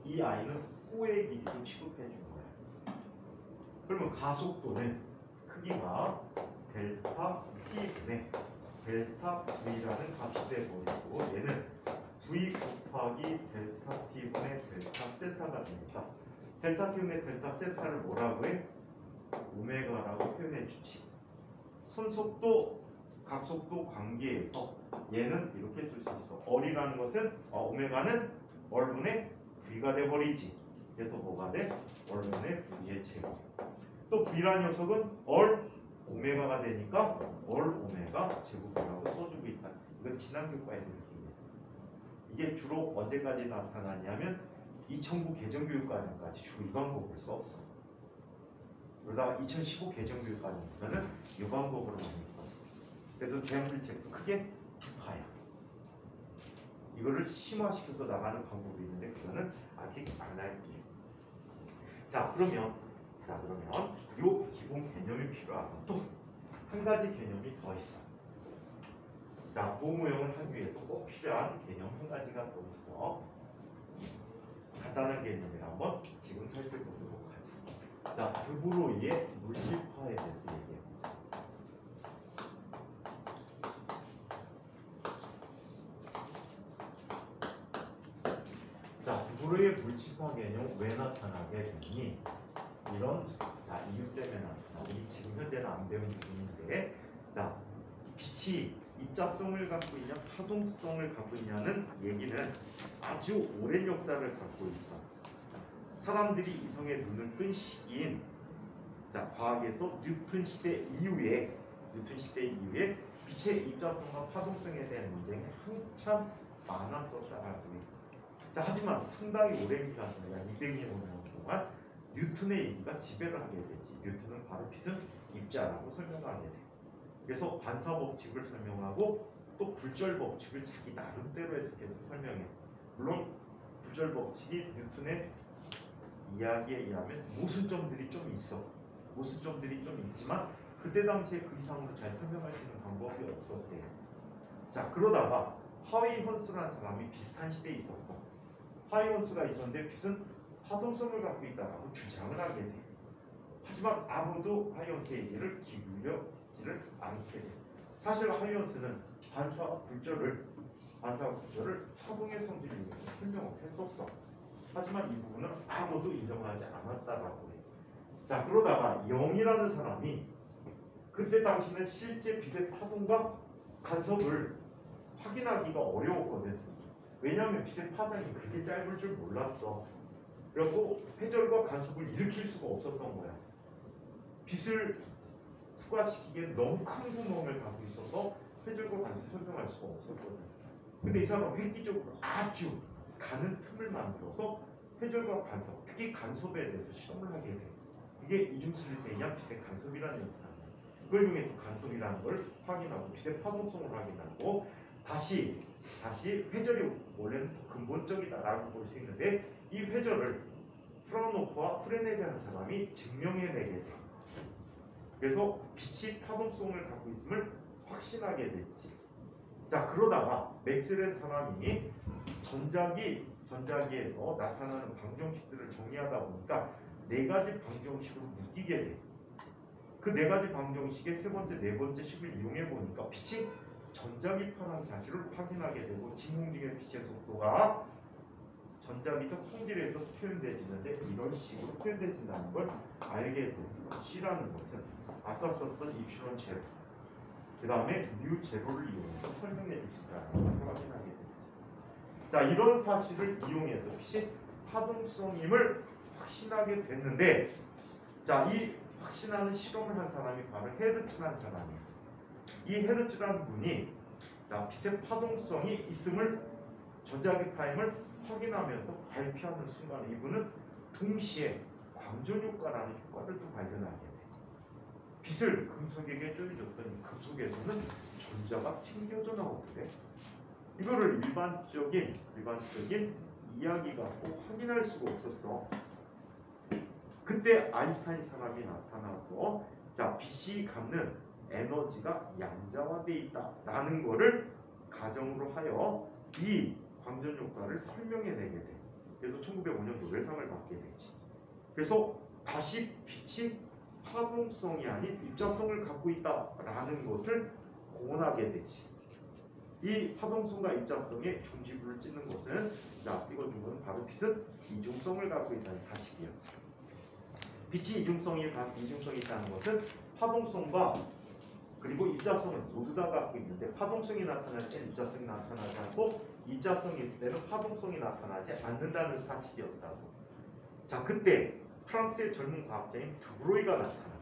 S2: 이 아이는 호의 길이로 취급해 준 거야. 그러면 가속도는 크기가 델타 T분의 델타 V라는 값이 되버리고 얘는 V 곱하기 델타 T분의 델타 세타가 됩니다. 델타 T분의 델타 세타를 뭐라고 해? 오메가라고 표현해 주지. 선속도, 각속도 관계에서 얘는 이렇게 쓸 수 있어. 얼이라는 것은 오메가는 얼분의 V가 돼버리지. 그래서 뭐가 돼? 얼분의 V의 제곱. 또 V라는 녀석은 얼 오메가가 되니까 얼 오메가 제곱이라고 써주고 있다. 이건 지난 교과에 느끼겠어. 이게 주로 언제까지 나타나냐면 2009 개정교육과정까지 주로 이 방법을 썼어. 그러다가 2015 개정교육과정부터는 이 방법으로 많이 써. 그래서 주행필책도 크게 두 파야. 이거를 심화시켜서 나가는 방법이 있는데 그거는 아직 안 할게. 자, 그러면 요 기본 개념이 필요하고 또 한 가지 개념이 더 있어. 자, 보호모형을 하기 위해서 꼭 필요한 개념 한 가지가 더 있어. 간단한 개념이라 한번 지금 살펴보도록 하지. 자, 드브로이의 물질파에 대해서 얘기해 보자. 자, 드브로이의 물질파 개념 왜 나타나게 되니? 이런 이유 때문에 나타나니 지금 현재는 안 배운 부분인데, 자, 빛이 입자성을 갖고 있냐 파동성을 갖고 있냐는 얘기는 아주 오랜 역사를 갖고 있어. 사람들이 이성의 눈을 뜬 시기인 과학에서 뉴턴 시대 이후에 빛의 입자성과 파동성에 대한 논쟁이 한참 많았었다라고 해. 자, 하지만 상당히 오랜 기간 동안 200년 동안 뉴턴의 얘기가 지배를 하게 되지. 뉴턴은 바로 빛은 입자라고 설명하게 돼. 그래서 반사법칙을 설명하고 또 굴절법칙을 자기 나름대로 해석해서 설명해. 물론 굴절법칙이 뉴턴의 이야기에 의하면 모순점들이 좀 있어. 모순점들이 좀 있지만 그 그때 당시에 그 이상으로 잘 설명할 수 있는 방법이 없었대요. 자, 그러다가 하위헌스라는 사람이 비슷한 시대에 있었어. 하위헌스가 있었는데 빛은 파동성을 갖고 있다라고 주장을 하게 돼. 하지만 아무도 하위헌스의 얘기를 기울여지를 않게 돼. 사실 하위헌스는 반사와 굴절을 파동의 성질을 위해서 설명을 했었어. 하지만 이 부분은 아무도 인정하지 않았다라고 해. 자, 그러다가 영이라는 사람이 그때 당시는 실제 빛의 파동과 간섭을 확인하기가 어려웠거든. 왜냐하면 빛의 파장이 그렇게 짧을 줄 몰랐어. 그래서 회절과 간섭을 일으킬 수가 없었던 거야. 빛을 투과시키기에 너무 큰 구멍을 갖고 있어서 회절과 간섭을 설명할 수가 없었거든. 근데 이 사람은 획기적으로 아주 가는 틈을 만들어서 회절과 간섭, 특히 간섭에 대해서 실험을 하게 돼. 이게 이중슬릿에 의한 빛의 간섭이라는 얘기잖아. 그걸 이용해서 간섭이라는 걸 확인하고 빛의 파동성을 확인하고 다시 회절이 원래는 더 근본적이다라고 볼 수 있는데 이 회절을 프라우노프와 프레네비라는 사람이 증명해내게 돼. 그래서 빛이 파동성을 갖고 있음을 확신하게 됐지. 자, 그러다가 맥스웰이라는 사람이 전자기에서 나타나는 방정식들을 정리하다 보니까 네 가지 방정식으로 묶이게 돼. 그 네 가지 방정식의 세 번째, 네 번째 식을 이용해 보니까 빛이 전자기파라는 사실을 확인하게 되고 진공중의 빛의 속도가 전자기적 성질에서 표현되지는데 이런 식으로 표현되진다는 걸 알게 됐어. C라는 것은 아까 썼던 이프실론 제로, 그 다음에 뮤 제로를 이용해서 설명해 주신다는 걸 확인하게 됐지. 자, 이런 사실을 이용해서 빛이 파동성임을 확신하게 됐는데, 자, 이 확신하는 실험을 한 사람이 바로 헤르츠라는 사람이에요. 이 헤르츠라는 분이 자, 빛의 파동성이 있음을 전자기파임을 확인하면서 발표하는 순간 이분은 동시에 광전 효과라는 효과를 또 발견하게 돼. 빛을 금속에게 쪼여줬더니 금속에서는 전자가 튕겨져 나오게. 이거를 일반적인 이야기 갖고 확인할 수가 없었어. 그때 아인슈타인 사람이 나타나서 자, 빛이 갖는 에너지가 양자화되어 있다라는 거를 가정으로 하여 이 광전 효과를 설명해내게 돼. 그래서 1905년 노벨상을 받게 되지. 그래서 다시 빛이 파동성이 아닌 입자성을 갖고 있다라는 것을 공언하게 되지. 이 파동성과 입자성의 중지부를 찍는 것은 자, 찍어준 것은 바로 빛은 이중성을 갖고 있다는 사실이야. 빛이 이중성이 있다는 것은 파동성과 그리고 입자성을 모두 다 갖고 있는데 파동성이 나타날 때는 입자성이 나타나지 않고 입자성이 있을 때는 파동성이 나타나지 않는다는 사실이었다고. 자, 그때 프랑스의 젊은 과학자인 드브로이가 나타나.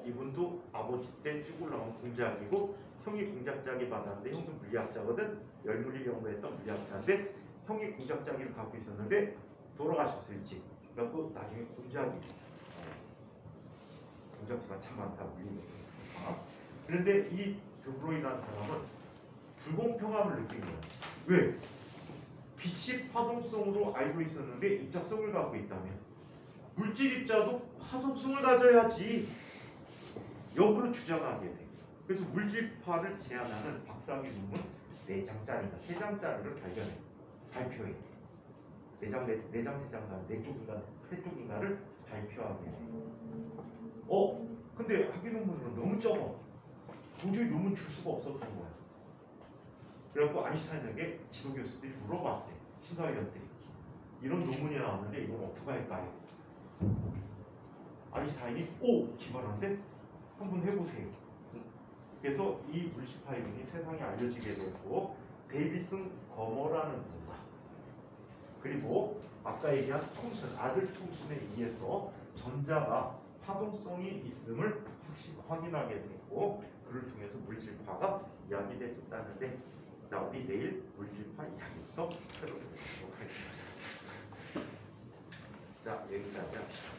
S2: 이분도 아버지 때 쭉 올라온 공작이고 형이 공작자기 받았는데 형도 물리학자거든. 열물리 연구했던 물리학자인데 형이 공작자기를 갖고 있었는데 돌아가셨어 일찍. 그래갖고 나중에 공작자가 참 많다 물리는. 그런데 이 드브로이라는 사람은 불공평함을 느낀 거야. 왜? 빛이 파동성으로 알고 있었는데 입자성을 갖고 있다면 물질 입자도 파동성을 가져야지. 역으로 주장하게 돼. 그래서 물질파를 제한하는 박사학위 논문 4장짜리나 3장짜리를 발표해. 4장, 4쪽인가 3쪽인가를 발표하게 돼. 근데 학위 논문은 너무 적어. 도저히 논문 줄 수가 없었던 거야. 그래갖고 아인슈타인에게 지도 교수들이 물어봤대. 심사위원들이. 이런 논문이 나왔는데 이건 어떻게 할까요? 아인슈타인이 기발한데 한번 해보세요. 그래서 이 물질파 이론이 세상에 알려지게 되고 데이비슨 거머라는 분과 그리고 아까 얘기한 톰슨, 아들 톰슨에 의해서 전자가 파동성이 있음을 확인하게 됐고 그를 통해서 물질파가 이야기되었다는데 자, 우리 내일 물질파 이야기부터 해보도록 하겠습니다. 자, 여기까지 합시다.